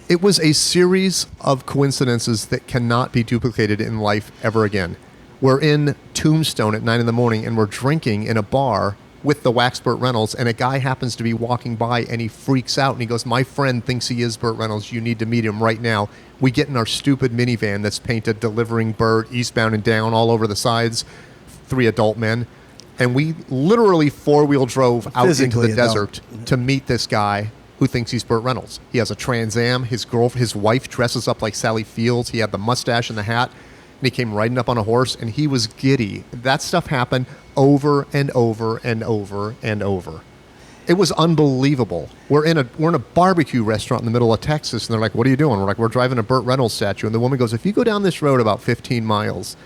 It was a series of coincidences that cannot be duplicated in life ever again. We're in Tombstone at 9 in the morning, and we're drinking in a bar with the wax Burt Reynolds, and a guy happens to be walking by, and he freaks out, and he goes, "My friend thinks he is Burt Reynolds. You need to meet him right now." We get in our stupid minivan that's painted Delivering Burt, eastbound and down, all over the sides, 3 adult men, and we literally 4-wheel drove out into the desert to meet this guy who thinks he's Burt Reynolds. He has a Trans Am. His wife dresses up like Sally Fields. He had the mustache and the hat, and he came riding up on a horse, and he was giddy. That stuff happened over and over and over and over. It was unbelievable. We're in a barbecue restaurant in the middle of Texas, and they're like, "What are you doing?" We're like, "We're driving a Burt Reynolds statue." And the woman goes, "If you go down this road about 15 miles,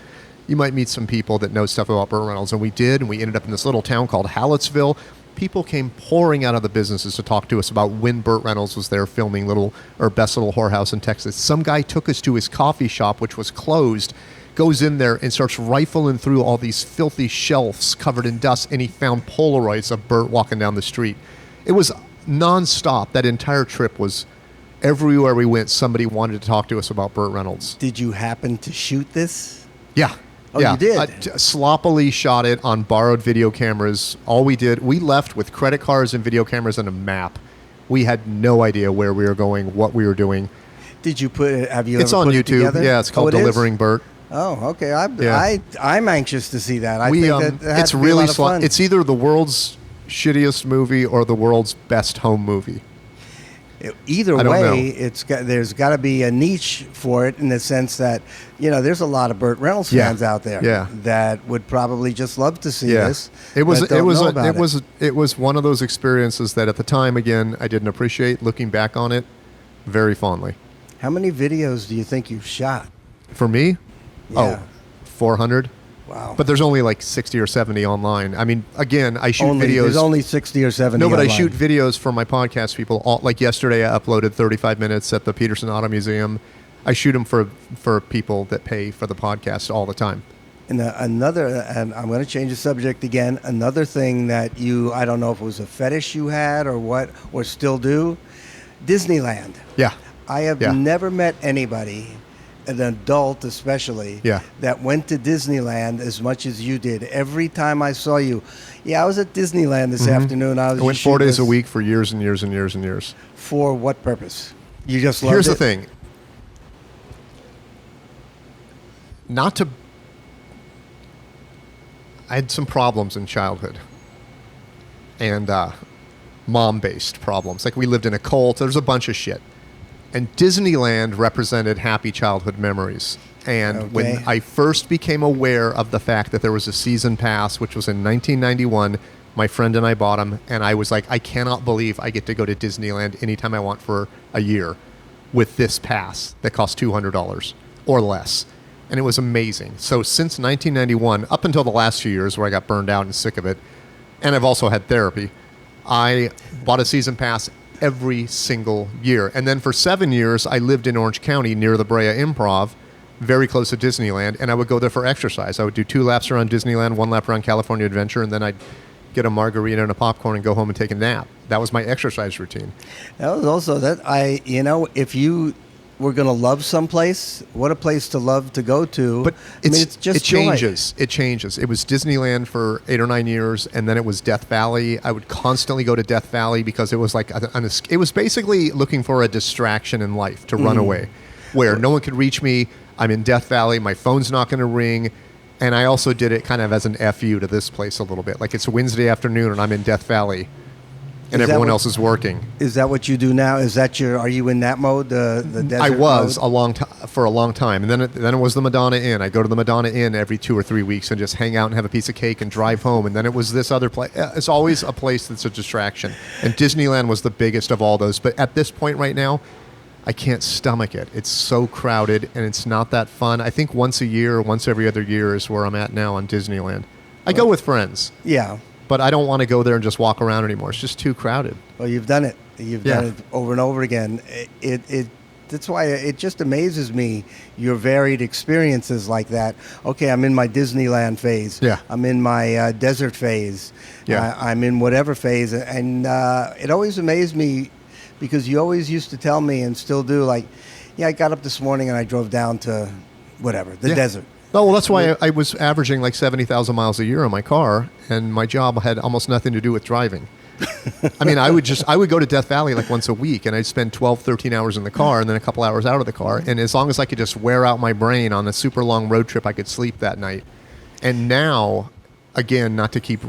you might meet some people that know stuff about Burt Reynolds." And we did, and we ended up in this little town called Hallettsville. People came pouring out of the businesses to talk to us about when Burt Reynolds was there filming Best Little Whorehouse in Texas. Some guy took us to his coffee shop, which was closed, goes in there and starts rifling through all these filthy shelves covered in dust, and he found Polaroids of Burt walking down the street. It was nonstop. That entire trip was everywhere we went, somebody wanted to talk to us about Burt Reynolds. Did you happen to shoot this? Yeah. Oh, yeah. You did? Sloppily shot it on borrowed video cameras. All we did, we left with credit cards and video cameras and a map. We had no idea where we were going, what we were doing. Did you have you It's ever on put YouTube. It together? Yeah, it's called Delivering Burt. Oh, okay. I'm anxious to see that. I think that it's really fun. It's either the world's shittiest movie or the world's best home movie. Either way, there's got to be a niche for it in the sense that, you know, there's a lot of Burt Reynolds fans out there that would probably just love to see this. It was one of those experiences that at the time, again, I didn't appreciate. Looking back on it, very fondly. How many videos do you think you've shot? For me? Yeah. 400. Wow. But there's only like 60 or 70 online. I mean, again, I shoot videos. There's only 60 or 70 No, but online. I shoot videos for my podcast people. Like yesterday, I uploaded 35 minutes at the Peterson Auto Museum. I shoot them for people that pay for the podcast all the time. And and I'm going to change the subject again. Another thing that I don't know if it was a fetish you had or what, or still do, Disneyland. Yeah. I have never met anybody, an adult especially, that went to Disneyland as much as you did. Every time I saw you, I was at Disneyland this afternoon. I went 4 days a week for years and years and years and years. For what purpose? You just loved Here's it? the thing. I had some problems in childhood. And mom-based problems. Like we lived in a cult. There's a bunch of shit. And Disneyland represented happy childhood memories. And when I first became aware of the fact that there was a season pass, which was in 1991, my friend and I bought them, and I was like, I cannot believe I get to go to Disneyland anytime I want for a year with this pass that costs $200 or less. And it was amazing. So since 1991, up until the last few years where I got burned out and sick of it, and I've also had therapy, I bought a season pass every single year. And then for 7 years, I lived in Orange County near the Brea Improv, very close to Disneyland, and I would go there for exercise. I would do 2 laps around Disneyland, 1 lap around California Adventure, and then I'd get a margarita and a popcorn and go home and take a nap. That was my exercise routine. That was also if you were going to love someplace, what a place to love to go to. But it's just it changes. Joy. It changes. It was Disneyland for 8 or 9 years, and then it was Death Valley. I would constantly go to Death Valley because it was like it was basically looking for a distraction in life to run away, where no one could reach me. I'm in Death Valley. My phone's not going to ring. And I also did it kind of as an FU to this place a little bit. Like it's Wednesday afternoon and I'm in Death Valley and everyone else is working. Is that what you do now? Are you in that mode, the desert I was mode? For a long time. And then it was the Madonna Inn. I go to the Madonna Inn every 2 or 3 weeks and just hang out and have a piece of cake and drive home. And then it was this other place. It's always a place that's a distraction. And Disneyland was the biggest of all those. But at this point right now, I can't stomach it. It's so crowded, and it's not that fun. I think once a year or once every other year is where I'm at now on Disneyland. I go with friends. Yeah. But I don't want to go there and just walk around anymore. It's just too crowded. Well, you've done it. You've done it over and over again. That's why it just amazes me, your varied experiences like that. Okay, I'm in my Disneyland phase. Yeah. I'm in my desert phase. Yeah. I'm in whatever phase. And it always amazed me because you always used to tell me and still do, like, I got up this morning and I drove down to whatever, the desert. Oh, well, that's why I was averaging like 70,000 miles a year in my car, and my job had almost nothing to do with driving. I mean, I would go to Death Valley like once a week, and I'd spend 12, 13 hours in the car and then a couple hours out of the car. And as long as I could just wear out my brain on a super long road trip, I could sleep that night. And now, again, not to keep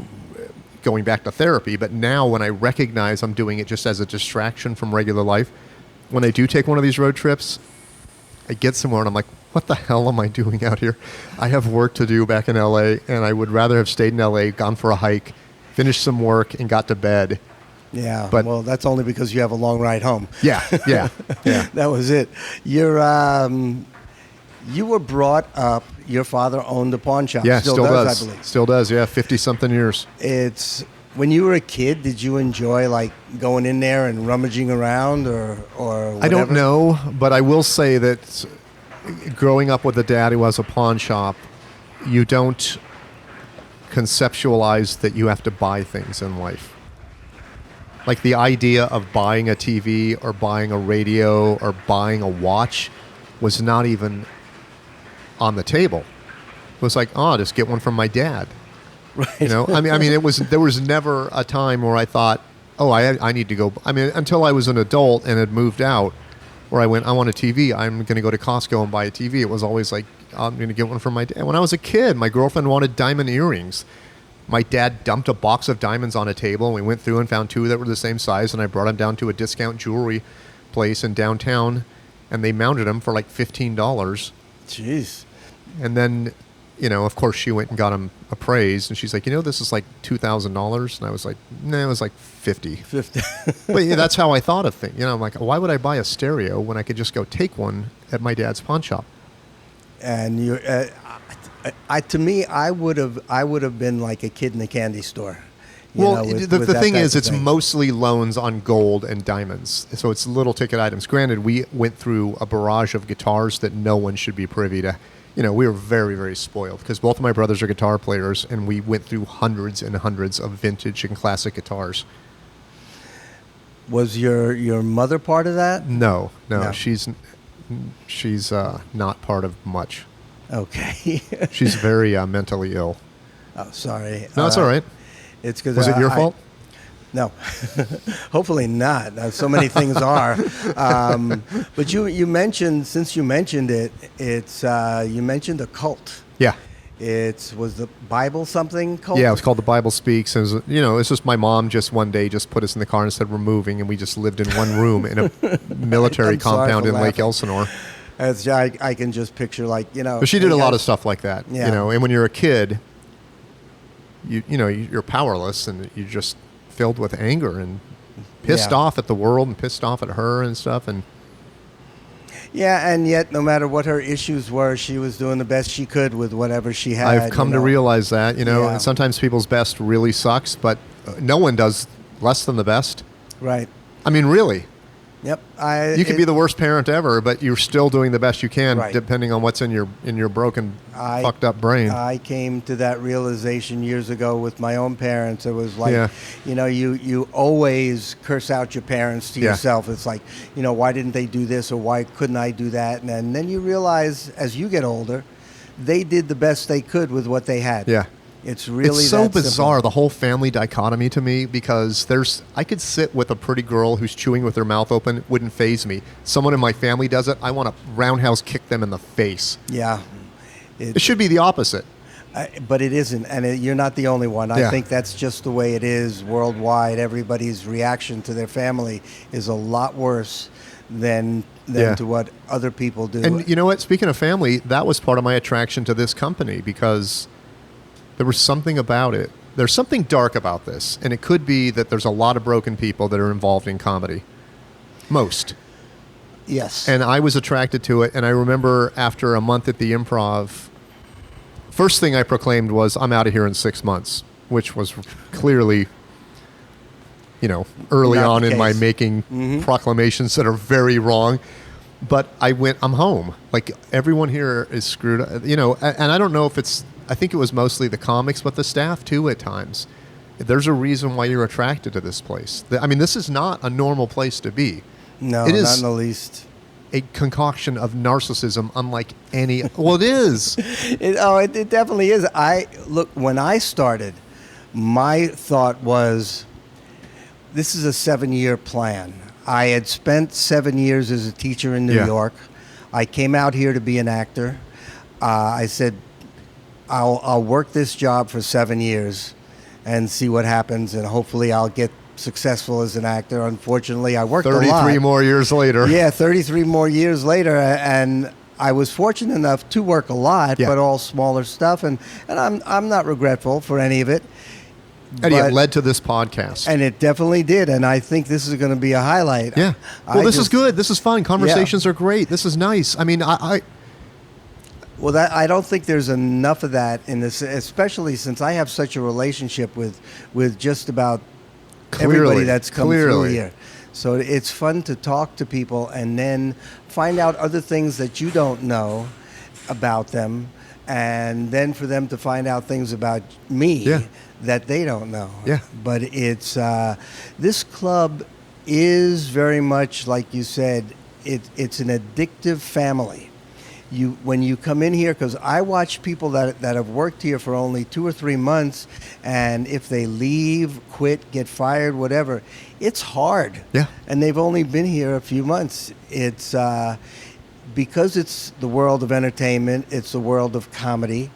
going back to therapy, but now when I recognize I'm doing it just as a distraction from regular life, when I do take one of these road trips, I get somewhere and I'm like, what the hell am I doing out here? I have work to do back in LA, and I would rather have stayed in LA, gone for a hike, finished some work, and got to bed. Yeah, but, well, that's only because you have a long ride home. Yeah. That was it. You were brought up, your father owned a pawn shop. Yeah, still does. I believe. Still does, 50-something years. When you were a kid, did you enjoy like going in there and rummaging around or whatever? I don't know, but I will say that growing up with a dad who has a pawn shop, you don't conceptualize that you have to buy things in life. Like the idea of buying a TV or buying a radio or buying a watch was not even on the table. It was like, I'll just get one from my dad. Right. You know, I mean, there was never a time where I thought, I need to go. I mean, until I was an adult and had moved out, where I went, I want a TV. I'm going to go to Costco and buy a TV. It was always like, I'm going to get one from my dad. When I was a kid, my girlfriend wanted diamond earrings. My dad dumped a box of diamonds on a table, and we went through and found 2 that were the same size, and I brought them down to a discount jewelry place in downtown, and they mounted them for like $15. Jeez. And then, of course, she went and got them appraised, and she's like, this is like $2,000. And I was like, no, it was like 50. 50. But that's how I thought of things. I'm like, why would I buy a stereo when I could just go take one at my dad's pawn shop? And To me, I would have been like a kid in a candy store. Well, With the that thing type is, of it's thing. mostly loans on gold and diamonds. So it's little ticket items. Granted, we went through a barrage of guitars that no one should be privy to. We were very, very spoiled because both of my brothers are guitar players, and we went through hundreds and hundreds of vintage and classic guitars. Was your mother part of that? No, No. she's not part of much. Okay. She's very mentally ill. Oh, sorry. No, it's all right. It's because Was it your fault? No, hopefully not. So many things are. But you mentioned, since you mentioned it, you mentioned a cult. Yeah. Was the Bible something cult? Yeah, it was called The Bible Speaks. It was, it's just my mom just one day just put us in the car and said we're moving, and we just lived in one room in a military I'm sorry compound for in Lake laughing. Elsinore. I can just picture But she did a lot of stuff like that, Yeah. And when you're a kid, you're powerless and you're just filled with anger and pissed Yeah. off at the world and pissed off at her and stuff. And Yeah, and yet no matter what her issues were, she was doing the best she could with whatever she had. I've come to realize that, Yeah. sometimes people's best really sucks, but no one does less than the best. Right. I mean, really. Yep. You could be the worst parent ever, but you're still doing the best you can, Right. depending on what's in your broken, fucked up brain. I came to that realization years ago with my own parents. It was like, Yeah. you always curse out your parents to Yeah. yourself. It's like, why didn't they do this or why couldn't I do that? And then you realize as you get older, they did the best they could with what they had. Yeah. It's really it's so that bizarre, simple. the whole family dichotomy to me, because I could sit with a pretty girl who's chewing with her mouth open, wouldn't faze me. Someone in my family does it, I want to roundhouse kick them in the face. Yeah. It should be the opposite. But it isn't, and you're not the only one. I Yeah. think that's just the way it is worldwide. Everybody's reaction to their family is a lot worse than Yeah. to what other people do. And you know what? Speaking of family, that was part of my attraction to this company, because there was something about it. There's something dark about this, and it could be that there's a lot of broken people that are involved in comedy. Most. Yes. And I was attracted to it, and I remember after a month at the Improv, first thing I proclaimed was, I'm out of here in 6 months, which was clearly, early Not on the in my case. making proclamations that are very wrong. But I'm home. Like, everyone here is screwed up, and I don't know if I think it was mostly the comics, but the staff too at times. There's a reason why you're attracted to this place. I mean, this is not a normal place to be. no, it is- not in the least. A concoction of narcissism unlike any. Well, it is. It definitely is. When I started, my thought was, this is a 7-year plan. I had spent 7 years as a teacher in New Yeah. York. I came out here to be an actor. I said, I'll work this job for 7 years and see what happens, and hopefully I'll get successful as an actor. Unfortunately, I worked a lot. 33 more years later. Yeah, 33 more years later, and I was fortunate enough to work a lot, Yeah. but all smaller stuff, and I'm not regretful for any of it. And it But- led to this podcast. and it definitely did, and I think this is going to be a highlight. Yeah. Well, this is just- good. This is fun. Conversations are great. This is nice. I mean, Well, I don't think there's enough of that in this, especially since I have such a relationship with just about everybody Clearly, that's come through clearly. here. So it's fun to talk to people and then find out other things that you don't know about them, and then for them to find out things about me Yeah. that they don't know. Yeah. But it's this club is very much like you said. It's an addictive family. When you come in here, because I watch people that have worked here for only 2 or 3 months, and if they leave, quit, get fired, whatever, it's hard. Yeah. And they've only been here a few months. It's because it's the world of entertainment, it's the world of comedy.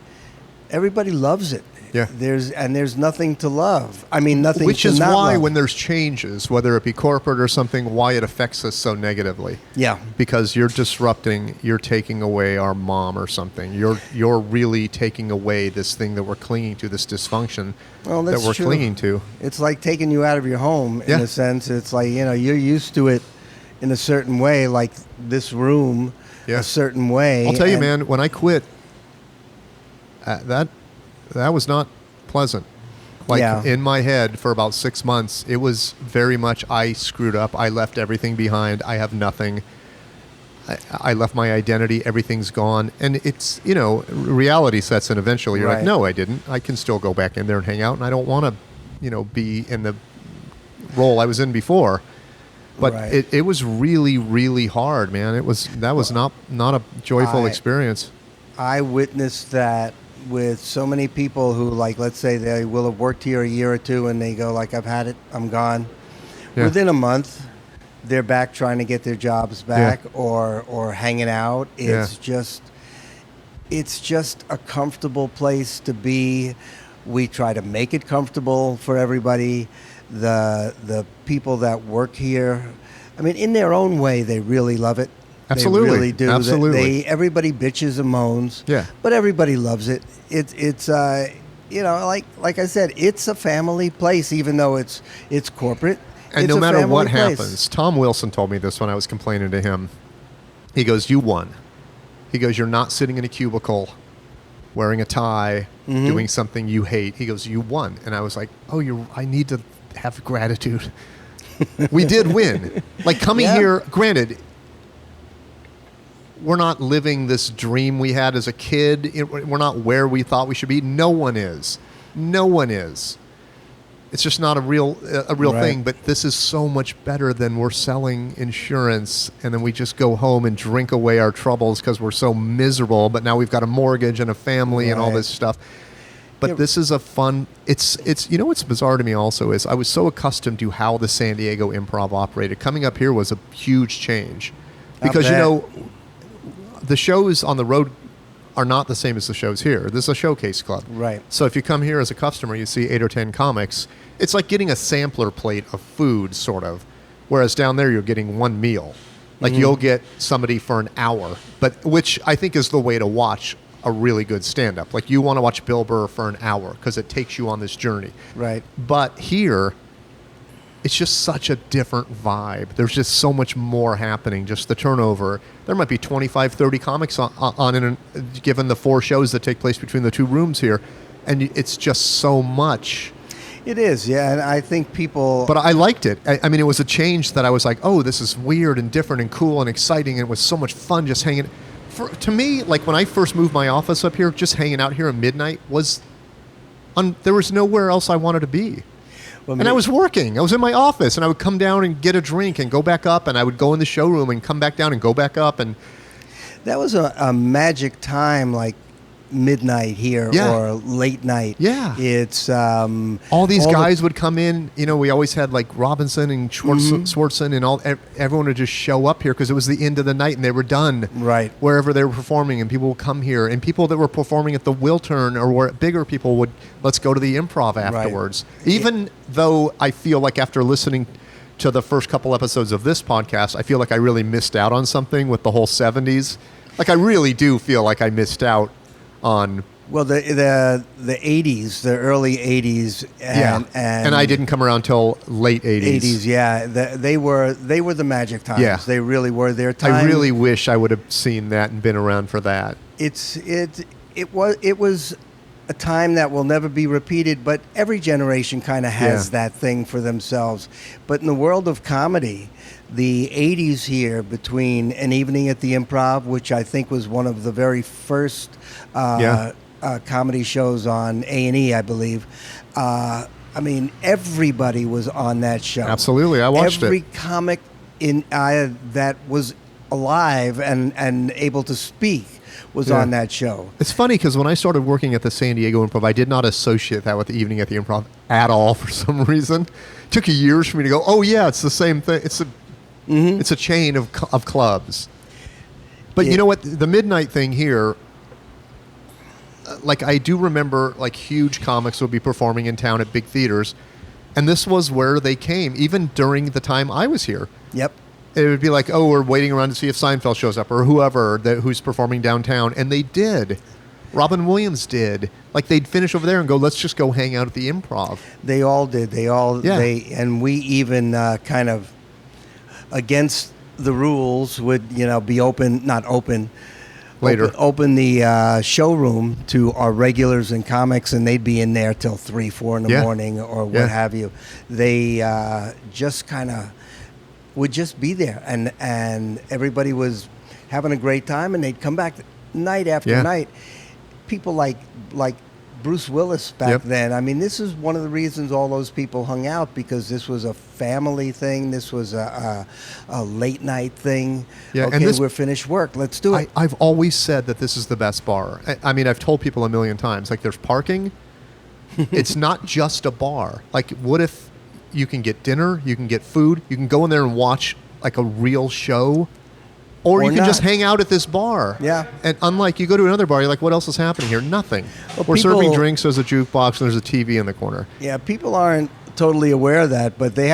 Everybody loves it. Yeah. There's nothing to love. I mean, nothing. which to is not why love. when there's changes, whether it be corporate or something, why it affects us so negatively. Yeah. Because you're disrupting, you're taking away our mom or something. You're really taking away this thing that we're clinging to, this dysfunction Well, that that's we're true. clinging to. It's like taking you out of your home Yeah. in a sense. It's like, you're used to it in a certain way, like this room Yeah. a certain way. I'll tell you, and- man, when I quit, that was not pleasant. Like Yeah. in my head for about 6 months, it was very much I screwed up. I left everything behind. I have nothing. I left my identity. Everything's gone. And it's, reality sets in eventually. You're like, Right. no, I didn't. I can still go back in there and hang out. And I don't want to, be in the role I was in before. But Right. it was really, really hard, man. That was not a joyful I- experience. I witnessed that with so many people who, like, let's say they will have worked here a year or two and they go like, I've had it, I'm gone. Yeah. Within a month, they're back trying to get their jobs back or hanging out. It's just a comfortable place to be. We try to make it comfortable for everybody. The people that work here, I mean, in their own way, they really love it. Absolutely. They really do. Absolutely. Everybody bitches and moans. Yeah. But everybody loves it. It's like I said, it's a family place, even though it's corporate. And It's no a matter what family place. happens, Tom Wilson told me this when I was complaining to him. He goes, you won. He goes, you're not sitting in a cubicle wearing a tie, doing something you hate. He goes, you won. And I was like, I need to have gratitude. We did win. Like coming Yeah. here, granted, we're not living this dream we had as a kid. We're not where we thought we should be. No one is. No one is. It's just not a real Right. thing. But this is so much better than we're selling insurance, and then we just go home and drink away our troubles because we're so miserable. But now we've got a mortgage and a family and all Right. this stuff. But Yeah. this is a fun. It's what's bizarre to me also is I was so accustomed to how the San Diego Improv operated. Coming up here was a huge change because bet. the shows on the road are not the same as the shows here. This is a showcase club. Right. So if you come here as a customer, you see 8 or 10 comics. It's like getting a sampler plate of food, sort of. Whereas down there, you're getting one meal. Like you'll get somebody for an hour, but which I think is the way to watch a really good stand-up. Like you want to watch Bill Burr for an hour because it takes you on this journey. Right. But here, it's just such a different vibe. There's just so much more happening, just the turnover. There might be 25, 30 comics on given the 4 shows that take place between the 2 rooms here. And it's just so much. It is, yeah. And I think people... But I liked it. I mean, it was a change that I was like, oh, this is weird and different and cool and exciting. And it was so much fun just hanging. To me, like when I first moved my office up here, just hanging out here at midnight there was nowhere else I wanted to be. Well, And I was working. I was in my office, and I would come down and get a drink and go back up, and I would go in the showroom and come back down and go back up. And that was a magic time, like midnight here Yeah. or late night. Yeah. It's all these guys would come in. We always had like Robinson and Schwartzen and everyone would just show up here because it was the end of the night and they were done. Right. Wherever they were performing, and people would come here, and people that were performing at the Wiltern or where bigger people would, let's go to the Improv afterwards. Even though I feel like after listening to the first couple episodes of this podcast, I feel like I really missed out on something with the whole 70s. Like I really do feel like I missed out on... Well, the 80s, the early 80s, and I didn't come around till late 80s. 80s, yeah, they were the magic times. Yeah. They really were their time. I really wish I would have seen that and been around for that. It was a time that will never be repeated, but every generation kind of has that thing for themselves. But in the world of comedy, the 80s here, between An Evening at the Improv, which I think was one of the very first comedy shows on A&E, I believe. I mean, everybody was on that show. Absolutely, I watched Every it. comic that was alive and able to speak was on that show. It's funny because when I started working at the San Diego Improv, I did not associate that with the Evening at the Improv at all for some reason. It took years for me to go, oh yeah, it's the same thing. It's a chain of clubs. But you know what? The midnight thing here, like I do remember like huge comics would be performing in town at big theaters, and this was where they came, even during the time I was here. Yep. It would be like, oh, we're waiting around to see if Seinfeld shows up or whoever who's performing downtown. And they did. Robin Williams did. Like, they'd finish over there and go, let's just go hang out at the Improv. They all did. And we even kind of, against the rules, would, be not open, later. Open the showroom to our regulars and comics, and they'd be in there till 3, 4 in the morning or what have you. They just kind of would just be there, and everybody was having a great time, and they'd come back night after night. People like Bruce Willis back then. I mean, this is one of the reasons all those people hung out, because this was a family thing. This was a late night thing. Yeah, okay, and we're finished work. Let's do it. I've always said that this is the best bar. I mean, I've told people a million times, like, there's parking. It's not just a bar. Like, what if you can get dinner, you can get food, you can go in there and watch like a real show? Or you can just hang out at this bar. Yeah. And unlike, you go to another bar, you're like, what else is happening here? Nothing. Well, we're serving drinks, there's a jukebox, and there's a TV in the corner. Yeah, people aren't totally aware of that, but they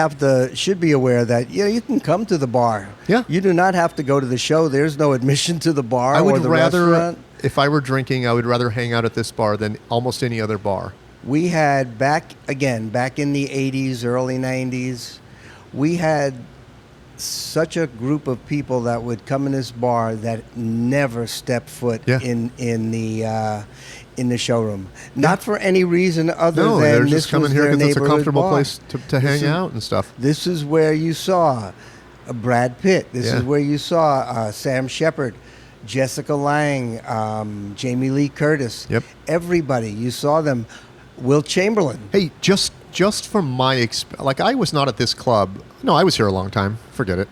should be aware that, you can come to the bar. Yeah. You do not have to go to the show. There's no admission to the bar or the restaurant. If I were drinking, I would rather hang out at this bar than almost any other bar. We had, back in the 80s, early 90s, we had such a group of people that would come in this bar that never stepped foot in the showroom. Not for any reason other than they're this just coming here because it's a comfortable place to hang out and stuff. This is where you saw Brad Pitt. This is where you saw Sam Shepard, Jessica Lange, Jamie Lee Curtis. Yep. Everybody, you saw them. Will Chamberlain. Hey, just from my experience, like, I was not at this club. No, I was here a long time. Forget it.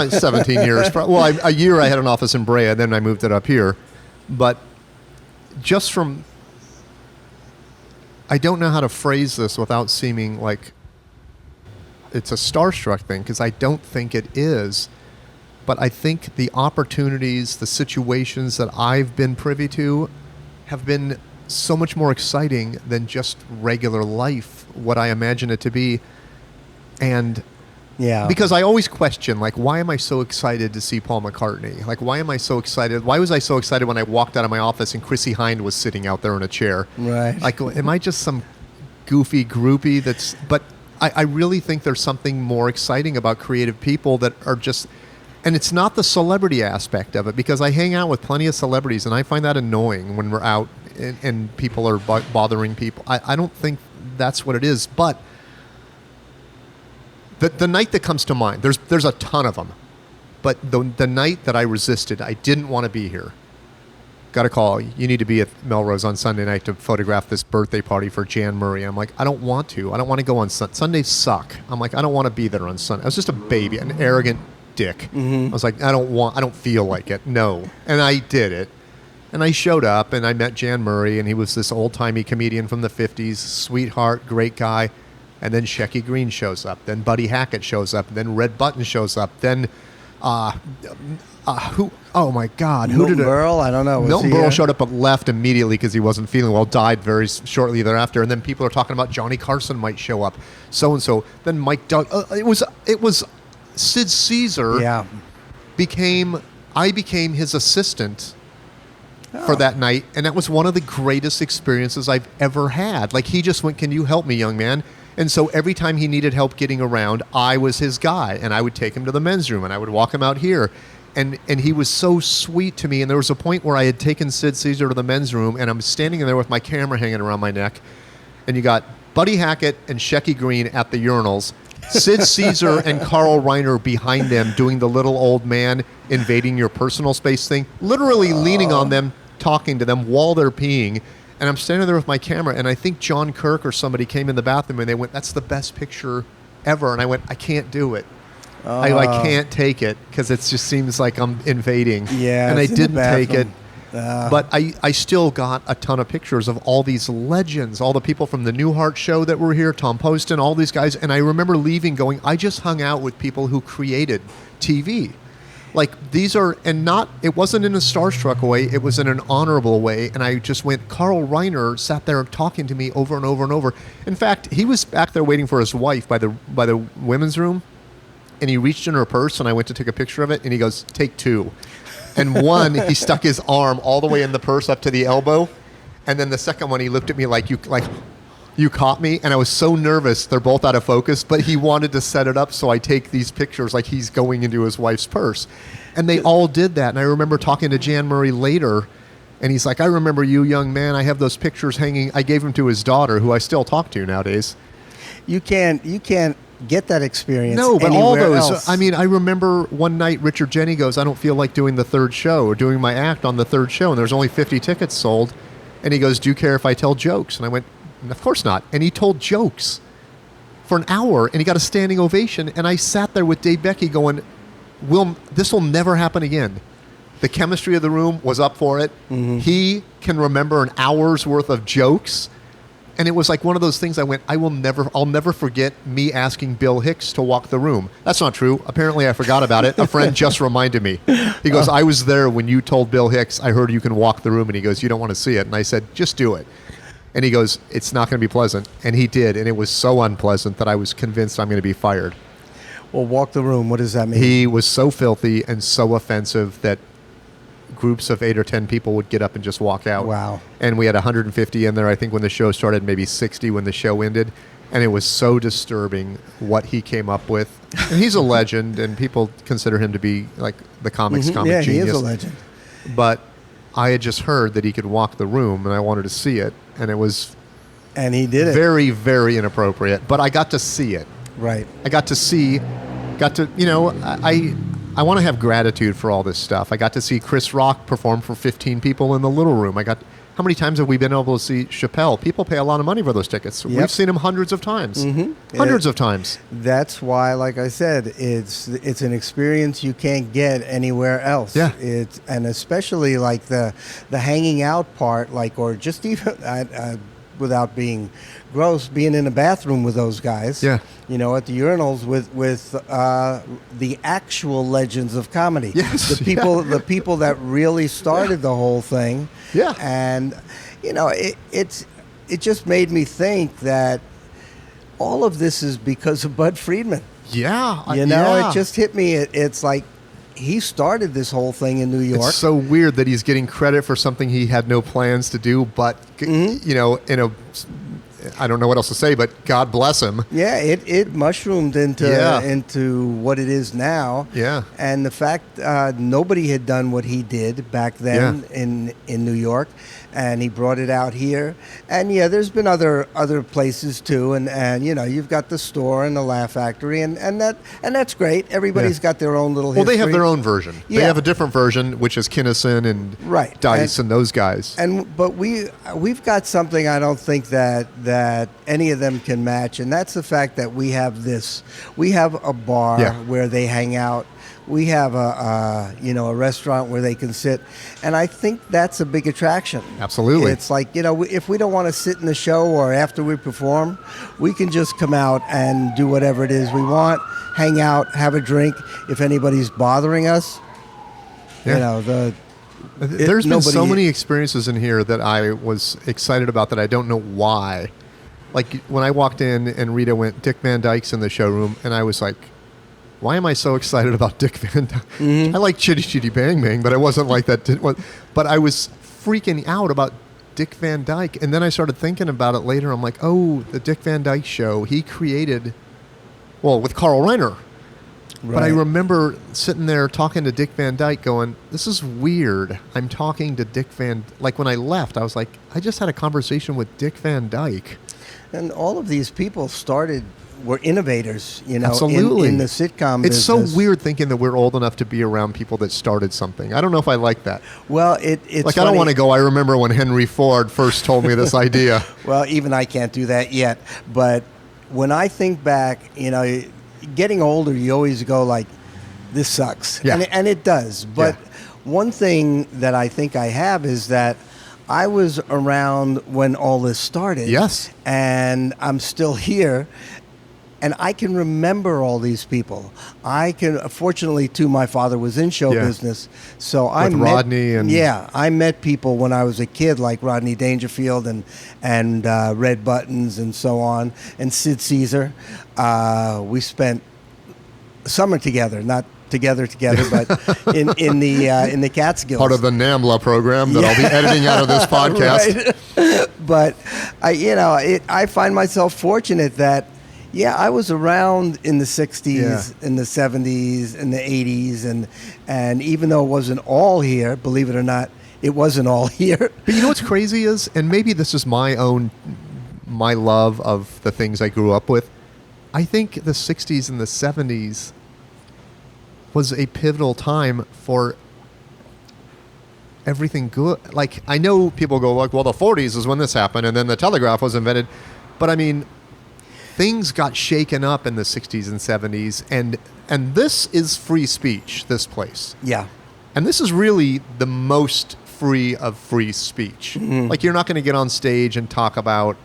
17 years. Well, a year I had an office in Brea, then I moved it up here. But just from, I don't know how to phrase this without seeming like it's a starstruck thing, because I don't think it is. But I think the opportunities, the situations that I've been privy to have been so much more exciting than just regular life, what I imagine it to be. And because I always question, like, why am I so excited to see Paul McCartney? Like, why am I so excited? Why was I so excited when I walked out of my office and Chrissy Hind was sitting out there in a chair? Right. Like, am I just some goofy groupie that's... But I really think there's something more exciting about creative people that are just... And it's not the celebrity aspect of it, because I hang out with plenty of celebrities, and I find that annoying when we're out and people are bothering people. I don't think that's what it is. But the night that comes to mind, there's a ton of them. But the night that I resisted, I didn't want to be here. Got a call. You need to be at Melrose on Sunday night to photograph this birthday party for Jan Murray. I'm like, I don't want to. I don't want to go on Sunday. Sundays suck. I'm like, I don't want to be there on Sunday. I was just a baby, an arrogant dick. I was like, I don't feel like it. No. And I did it. And I showed up, and I met Jan Murray, and he was this old-timey comedian from the 50s, sweetheart, great guy. And then Shecky Green shows up. Then Buddy Hackett shows up. Then Red Button shows up. Then, who? Oh, my God. Milton Berle? I don't know. Milton Berle showed up but left immediately because he wasn't feeling well, died very shortly thereafter. And then people are talking about Johnny Carson might show up. So-and-so. Then Mike Doug. It was Sid Caesar. Yeah. I became his assistant for that night, and that was one of the greatest experiences I've ever had. Like, he just went, can you help me, young man? And so every time he needed help getting around, I was his guy, and I would take him to the men's room, and I would walk him out here. And he was so sweet to me, and there was a point where I had taken Sid Caesar to the men's room, and I'm standing in there with my camera hanging around my neck, and you got Buddy Hackett and Shecky Green at the urinals, Sid Caesar and Carl Reiner behind them doing the little old man invading your personal space thing, literally leaning on them, talking to them while they're peeing. And I'm standing there with my camera, and I think John Kirk or somebody came in the bathroom, and they went, that's the best picture ever. And I went, I can't do it. I can't take it because it just seems like I'm invading. Yeah, and I didn't take it. But I still got a ton of pictures of all these legends, all the people from the Newhart show that were here, Tom Poston, all these guys. And I remember leaving going, I just hung out with people who created TV. Like, these are, and not, it wasn't in a starstruck way, it was in an honorable way. And I just went, Carl Reiner sat there talking to me over and over and over. In fact, he was back there waiting for his wife by the women's room. And he reached in her purse, and I went to take a picture of it, and he goes, take two. And one, he stuck his arm all the way in the purse up to the elbow. And then the second one, he looked at me like, You caught me, and I was so nervous. They're both out of focus, but he wanted to set it up so I take these pictures like he's going into his wife's purse. And they all did that. And I remember talking to Jan Murray later, and he's like, I remember you, young man. I have those pictures hanging. I gave them to his daughter, who I still talk to nowadays. You can't get that experience. No, but all anywhere those. else. I mean, I remember one night Richard Jenny goes, I don't feel like doing the third show or doing my act on the third show. And there's only 50 tickets sold. And he goes, do you care if I tell jokes? And I went, of course not. And he told jokes for an hour, and he got a standing ovation. And I sat there with Dave Becky going, this will never happen again. The chemistry of the room was up for it. Mm-hmm. He can remember an hour's worth of jokes. And it was like one of those things I went, I'll never forget me asking Bill Hicks to walk the room. That's not true. Apparently I forgot about it. A friend just reminded me. He goes, I was there when you told Bill Hicks, I heard you can walk the room. And he goes, you don't want to see it. And I said, just do it. And he goes, it's not going to be pleasant. And he did. And it was so unpleasant that I was convinced I'm going to be fired. Well, walk the room. What does that mean? He was so filthy and so offensive that groups of 8 or 10 people would get up and just walk out. Wow. And we had 150 in there, I think, when the show started, maybe 60 when the show ended. And it was so disturbing what he came up with. And he's a legend, and people consider him to be like the comic genius. Yeah, he is a legend. But I had just heard that he could walk the room, and I wanted to see it. And it was very, very inappropriate. But I got to see it. Right. I got to, I want to have gratitude for all this stuff. I got to see Chris Rock perform for 15 people in the little room. How many times have we been able to see Chappelle? People pay a lot of money for those tickets. Yep. We've seen him hundreds of times. Mm-hmm. Hundreds of times. That's why, like I said, it's an experience you can't get anywhere else. Yeah. And especially like the hanging out part, like, or just even without being gross, being in a bathroom with those guys. Yeah. You know, at the urinals with the actual legends of comedy. Yes. The people that really started the whole thing. Yeah. And you know, it just made me think that all of this is because of Bud Friedman. Yeah. You know, it just hit me. It's like he started this whole thing in New York. It's so weird that he's getting credit for something he had no plans to do, but you know, I don't know what else to say, but God bless him. Yeah, it mushroomed into what it is now. Yeah. And the fact nobody had done what he did back then in New York, and he brought it out here. And yeah, there's been other places too, and you know, you've got the store and the Laugh Factory, and that's great. Everybody's got their own little history. Well, they have their own version. Yeah. They have a different version, which is Kinnison and Dice and those guys. But we've got something I don't think that any of them can match, and that's the fact that we have this. We have a bar where they hang out. We have a restaurant where they can sit, and I think that's a big attraction. Absolutely. It's like, you know, if we don't want to sit in the show or after we perform, we can just come out and do whatever it is we want, hang out, have a drink. If anybody's bothering us, you know, there's been so many experiences in here that I was excited about that I don't know why. Like when I walked in and Rita went, Dick Van Dyke's in the showroom, and I was like, why am I so excited about Dick Van Dyke? Mm-hmm. I like Chitty Chitty Bang Bang, but I wasn't like that. But I was freaking out about Dick Van Dyke. And then I started thinking about it later. I'm like, oh, the Dick Van Dyke show, he created, with Carl Reiner. Right. But I remember sitting there talking to Dick Van Dyke going, this is weird. I'm talking to Dick Van... Like when I left, I was like, I just had a conversation with Dick Van Dyke. And all of these people were innovators, you know, Absolutely. In the sitcom It's business. so weird thinking that we're old enough to be around people that started something. I don't know if I like that. Well, it's like, funny. I don't want to go, I remember when Henry Ford first told me this idea. Well, even I can't do that yet. But when I think back, you know, getting older, you always go like, this sucks. Yeah. And it does. But one thing that I think I have is that I was around when all this started. Yes. And I'm still here. And I can remember all these people. Fortunately, too, my father was in show business. So I met Rodney and... Yeah, I met people when I was a kid, like Rodney Dangerfield and Red Buttons and so on, and Sid Caesar. We spent summer together, not together, but in the Catskills. Part of the NAMLA program that I'll be editing out of this podcast. Right. But I find myself fortunate that I was around in the 60s, in the 70s, in the 80s, and even though it wasn't all here, believe it or not, it wasn't all here. But you know what's crazy is, and maybe this is my love of the things I grew up with, I think the 60s and the 70s was a pivotal time for everything good. Like, I know people go like, well, the 40s is when this happened, and then the telegraph was invented. But I mean, things got shaken up in the 60s and 70s, and this is free speech, this place. Yeah. And this is really the most free of free speech. Mm-hmm. Like, you're not going to get on stage and talk about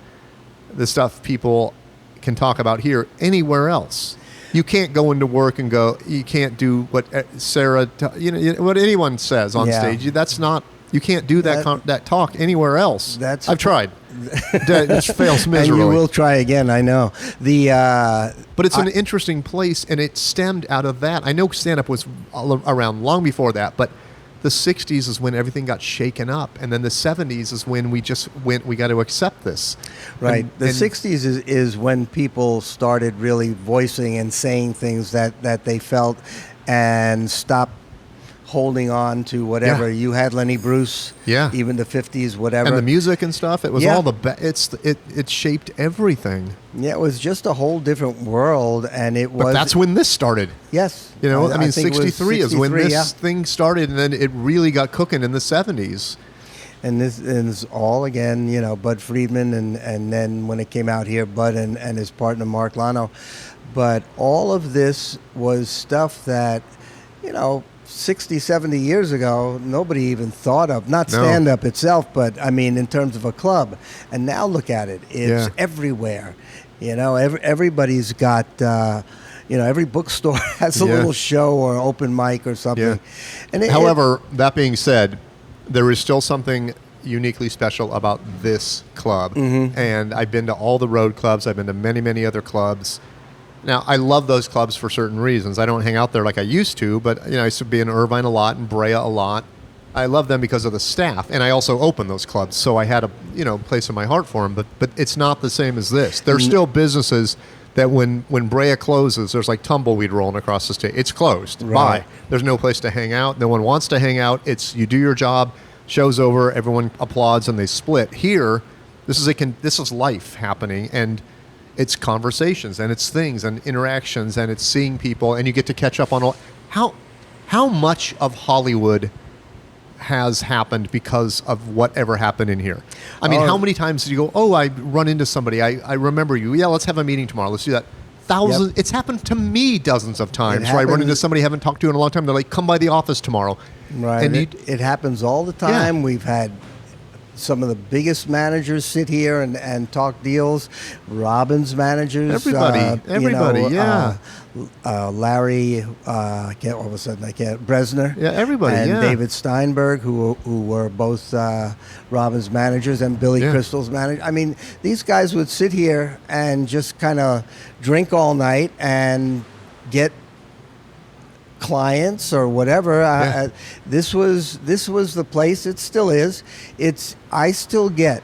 the stuff people can talk about here anywhere else. You can't go into work and go, you can't do what Sarah, what anyone says on stage. That's not, you can't do that talk anywhere else. I've tried. It fails miserably. And you will try again, I know. But it's an interesting place, and it stemmed out of that. I know stand-up was around long before that, but the 60s is when everything got shaken up, and then the 70s is when we got to accept this. Right. The 60s is when people started really voicing and saying things that they felt and stopped holding on to whatever. You had Lenny Bruce, even the 50s, whatever. And the music and stuff, it was all it shaped everything. Yeah, it was just a whole different world, and But that's when this started. Yes. I mean, 63 is when this thing started, and then it really got cooking in the 70s. And this is all, again, Bud Friedman, and then when it came out here, Bud and his partner, Mark Lano. But all of this was stuff that, 60, 70 years ago, nobody even thought of. Not stand-up itself, but, I mean, in terms of a club. And now look at it. It's everywhere. Everybody's got, every bookstore has a little show or open mic or something. Yeah. However, that being said, there is still something uniquely special about this club. Mm-hmm. And I've been to all the road clubs. I've been to many, many other clubs. Now, I love those clubs for certain reasons. I don't hang out there like I used to, but I used to be in Irvine a lot and Brea a lot. I love them because of the staff, and I also opened those clubs, so I had a place in my heart for them. But it's not the same as this. There's still businesses that when Brea closes, there's like tumbleweed rolling across the state. It's closed. Right. Bye. There's no place to hang out. No one wants to hang out. It's you do your job, show's over, everyone applauds, and they split. Here, this is life happening, and it's conversations, and it's things, and interactions, and it's seeing people, and you get to catch up on all. How much of Hollywood has happened because of whatever happened in here? I mean, how many times did you go, I run into somebody, I remember you, let's have a meeting tomorrow, let's do that. Thousands. Yep. It's happened to me dozens of times where I run into somebody I haven't talked to in a long time, they're like, come by the office tomorrow. Right. And it happens all the time. We've had some of the biggest managers sit here and talk deals. Robin's managers, everybody, Larry, I can't. All of a sudden, I can't. Bresner, everybody, and David Steinberg, who were both Robin's managers, and Billy Crystal's manager. I mean, these guys would sit here and just kind of drink all night and get clients or whatever. This was the place. It still is. I still get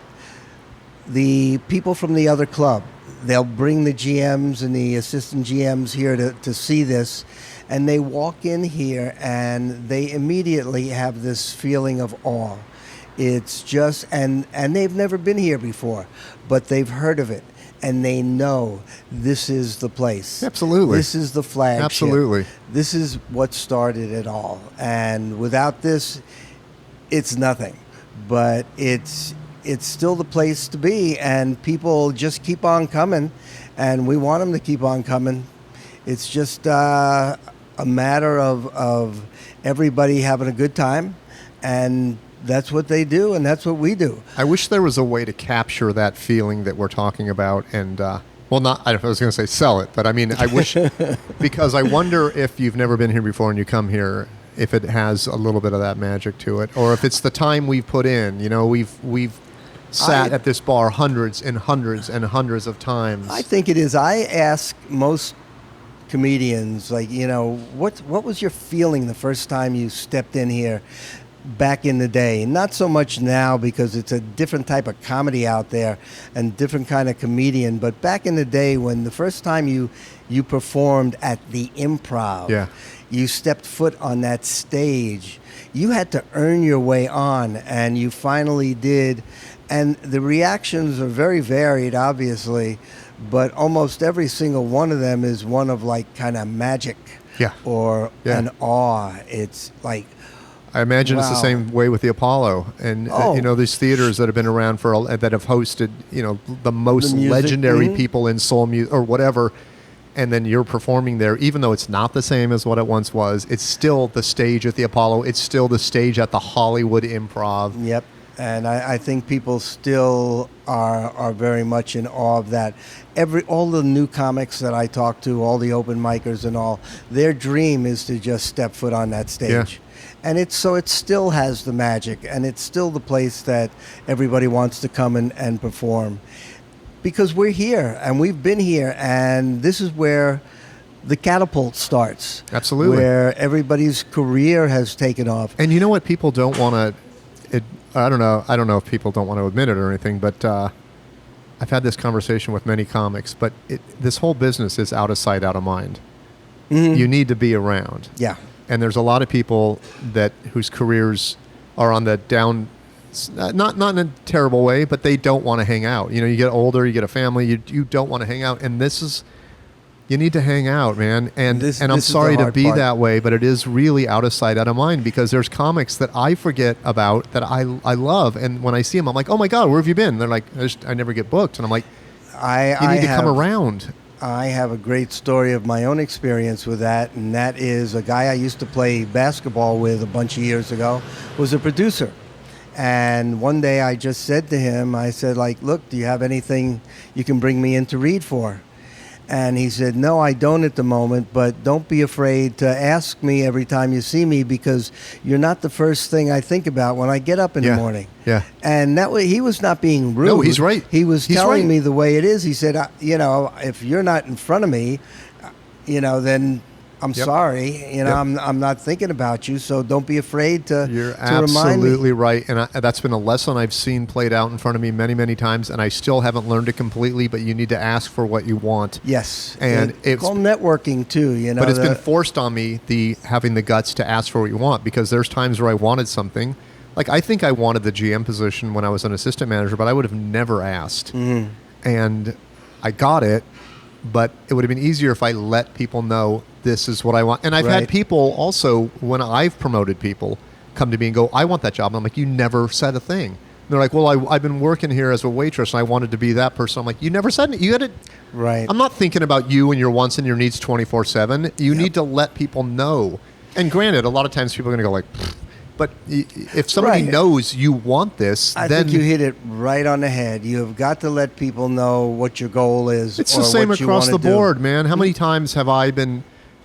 the people from the other club. They'll bring the GMs and the assistant GMs here to see this, and they walk in here and they immediately have this feeling of awe. It's just and they've never been here before, but they've heard of it. And they know this is the place. Absolutely. This is the flagship. Absolutely. This is what started it all. And without this, it's nothing. But it's still the place to be. And people just keep on coming. And we want them to keep on coming. It's just a matter of everybody having a good time. And that's what they do, and that's what we do. I wish there was a way to capture that feeling that we're talking about, and I was going to say sell it, but I mean, I wish, because I wonder if you've never been here before and you come here, if it has a little bit of that magic to it, or if it's the time we've put in. We've sat at this bar hundreds and hundreds and hundreds of times. I think it is. I ask most comedians, like, what was your feeling the first time you stepped in here back in the day? Not so much now, because it's a different type of comedy out there and different kind of comedian, but back in the day when the first time you performed at the Improv, Yeah. you stepped foot on that stage, you had to earn your way on, and you finally did. And the reactions are very varied, obviously, but almost every single one of them is one of like kind of magic, Yeah. or Yeah. an awe. It's like, I imagine it's the wow. same way with the Apollo, and Oh. these theaters that have been around that have hosted the most The music, legendary mhm. people in soul music or whatever, and then you're performing there, even though it's not the same as what it once was. It's still the stage at the Apollo. It's still the stage at the Hollywood Improv. Yep. And I think people still are very much in awe of that. All the new comics that I talk to, all the open micers and all, their dream is to just step foot on that stage. Yeah. And it still has the magic, and it's still the place that everybody wants to come and perform. Because we're here, and we've been here, and this is where the catapult starts. Absolutely. Where everybody's career has taken off. And you know what? People don't want to. I don't know if people don't want to admit it or anything, but I've had this conversation with many comics. But this whole business is out of sight, out of mind. Mhm. You need to be around. Yeah. And there's a lot of people whose careers are on the down, not in a terrible way, but they don't want to hang out. You get older, you get a family, you don't want to hang out, and you need to hang out, man. And This I'm is the sorry to hard be part. that way, but it is really out of sight, out of mind, because there's comics that I forget about that I love, and when I see them, I'm like, oh my God, where have you been? They're like, I never get booked, and I'm like, you need to come around. I have a great story of my own experience with that, and that is a guy I used to play basketball with a bunch of years ago was a producer. And one day I just said to him, I said, like, look, do you have anything you can bring me in to read for? And he said, no, I don't at the moment, but don't be afraid to ask me every time you see me, because you're not the first thing I think about when I get up in the morning. Yeah. And that way, he was not being rude. No, he's right. He was He's telling right. me the way it is. He said, if you're not in front of me, then I'm Yep. sorry. Yep. I'm not thinking about you, so don't be afraid to You're remind me. absolutely right, and that's been a lesson I've seen played out in front of me many, many times, and I still haven't learned it completely. But you need to ask for what you want. Yes. And it's called networking too, But it's been forced on me, having the guts to ask for what you want, because there's times where I wanted something. Like, I think I wanted the GM position when I was an assistant manager, but I would have never asked. Mhm. And I got it, but it would have been easier if I let people know this is what I want. And I've Right. had people also, when I've promoted people, come to me and go, I want that job. And I'm like, you never said a thing. And they're like, well, I've been working here as a waitress, and I wanted to be that person. I'm like, you never said it. You had it. Right. I'm not thinking about you and your wants and your needs 24/7. You Yep. need to let people know. And granted, a lot of times people are going to go like, "Pfft." But if somebody Right. knows you want this, I then think you hit it right on the head. You have got to let people know what your goal is. it's or the same what you across wanna the do. board, man. How many times have I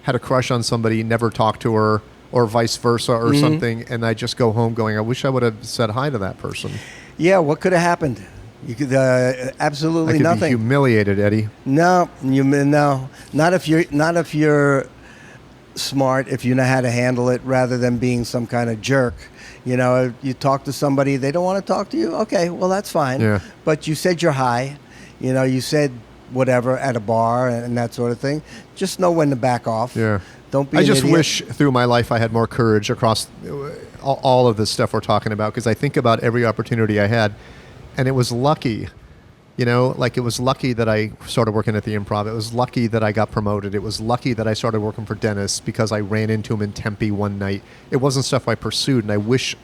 had a crush on somebody, never talked to her, or vice versa, or Mm-hmm. something, and I just go home going, I wish I would have said hi to that person. Yeah, what could have happened? You could I absolutely could be nothing. humiliated, Eddie. No, not if you're smart. If you know how to handle it, rather than being some kind of jerk. You talk to somebody, they don't want to talk to you. Okay, well that's fine. Yeah. But you said you're high. You said whatever at a bar and that sort of thing. Just know when to back off. Yeah. Don't be. I an just idiot. wish through my life I had more courage across all of this stuff we're talking about, because I think about every opportunity I had, and it was lucky. It was lucky that I started working at the Improv. It was lucky that I got promoted. It was lucky that I started working for Dennis, because I ran into him in Tempe one night. It wasn't stuff I pursued, and I wish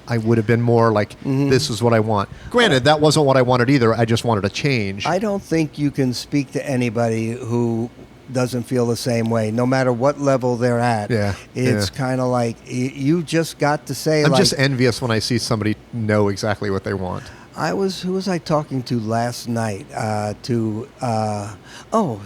I would have been more like, this is what I want. Granted, that wasn't what I wanted either. I just wanted a change. I don't think you can speak to anybody who doesn't feel the same way, no matter what level they're at. Yeah, It's yeah. kind of like you just got to say, I'm like, just envious when I see somebody know exactly what they want. who was I talking to last night?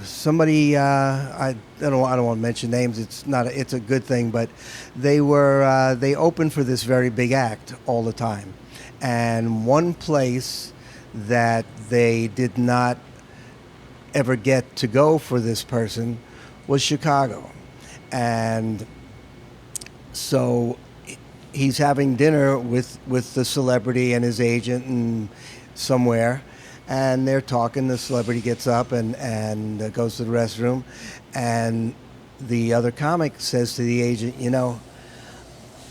Somebody. I don't want to mention names. It's a good thing, but they opened for this very big act all the time, and one place that they did not ever get to go for this person was Chicago. And so he's having dinner with the celebrity and his agent and somewhere, and they're talking. The celebrity gets up and goes to the restroom, and the other comic says to the agent, you know,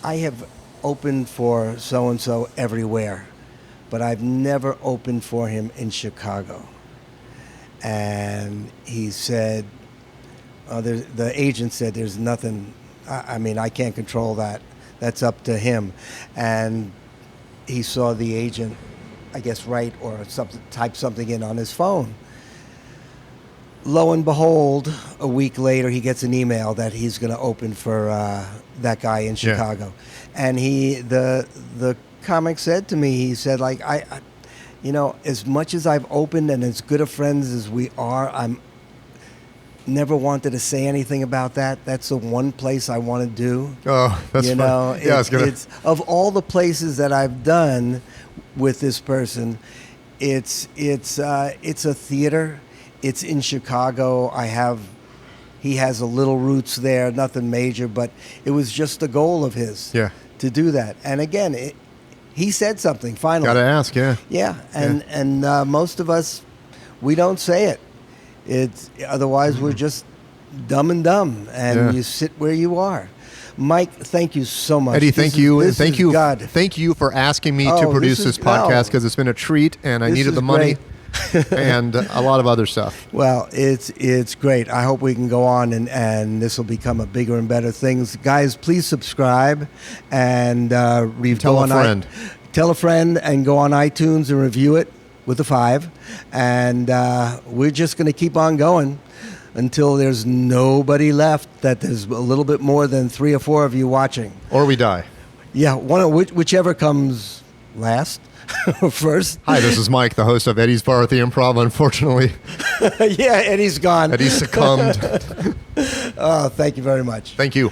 I have opened for so-and-so everywhere, but I've never opened for him in Chicago. And he said, the agent said, there's nothing, I mean, I can't control that. That's up to him. And he saw the agent, I guess, write or type something in on his phone. Lo and behold, a week later, he gets an email that he's going to open for that guy in Chicago. Yeah. And the comic said to me, he said, like, I, you know, as much as I've opened and as good of friends as we are, I'm never wanted to say anything about that. That's the one place I want to do. Oh, that's you know, yeah, it's of all the places that I've done with this person, it's a theater. It's in Chicago. He has a little roots there, nothing major, but it was just a goal of his to do that. And again, he said something finally. Got to ask, yeah. Yeah, and most of us, we don't say it. It's otherwise we're just dumb and dumb, and you sit where you are. Mike, thank you so much. Eddie, thank you. Thank you. God. Thank you for asking me to produce this podcast, because it's been a treat, and I needed the money and a lot of other stuff. Well, it's great. I hope we can go on and this will become a bigger and better thing. Guys, please subscribe and tell a friend. Tell a friend and go on iTunes and review it with a 5. And we're just going to keep on going until there's nobody left, that there's a little bit more than 3 or 4 of you watching. Or we die. Yeah, whichever comes last or first. Hi, this is Mike, the host of Eddie's Bar at the Improv. Unfortunately, yeah, Eddie's gone. Eddie succumbed. Oh, thank you very much. Thank you.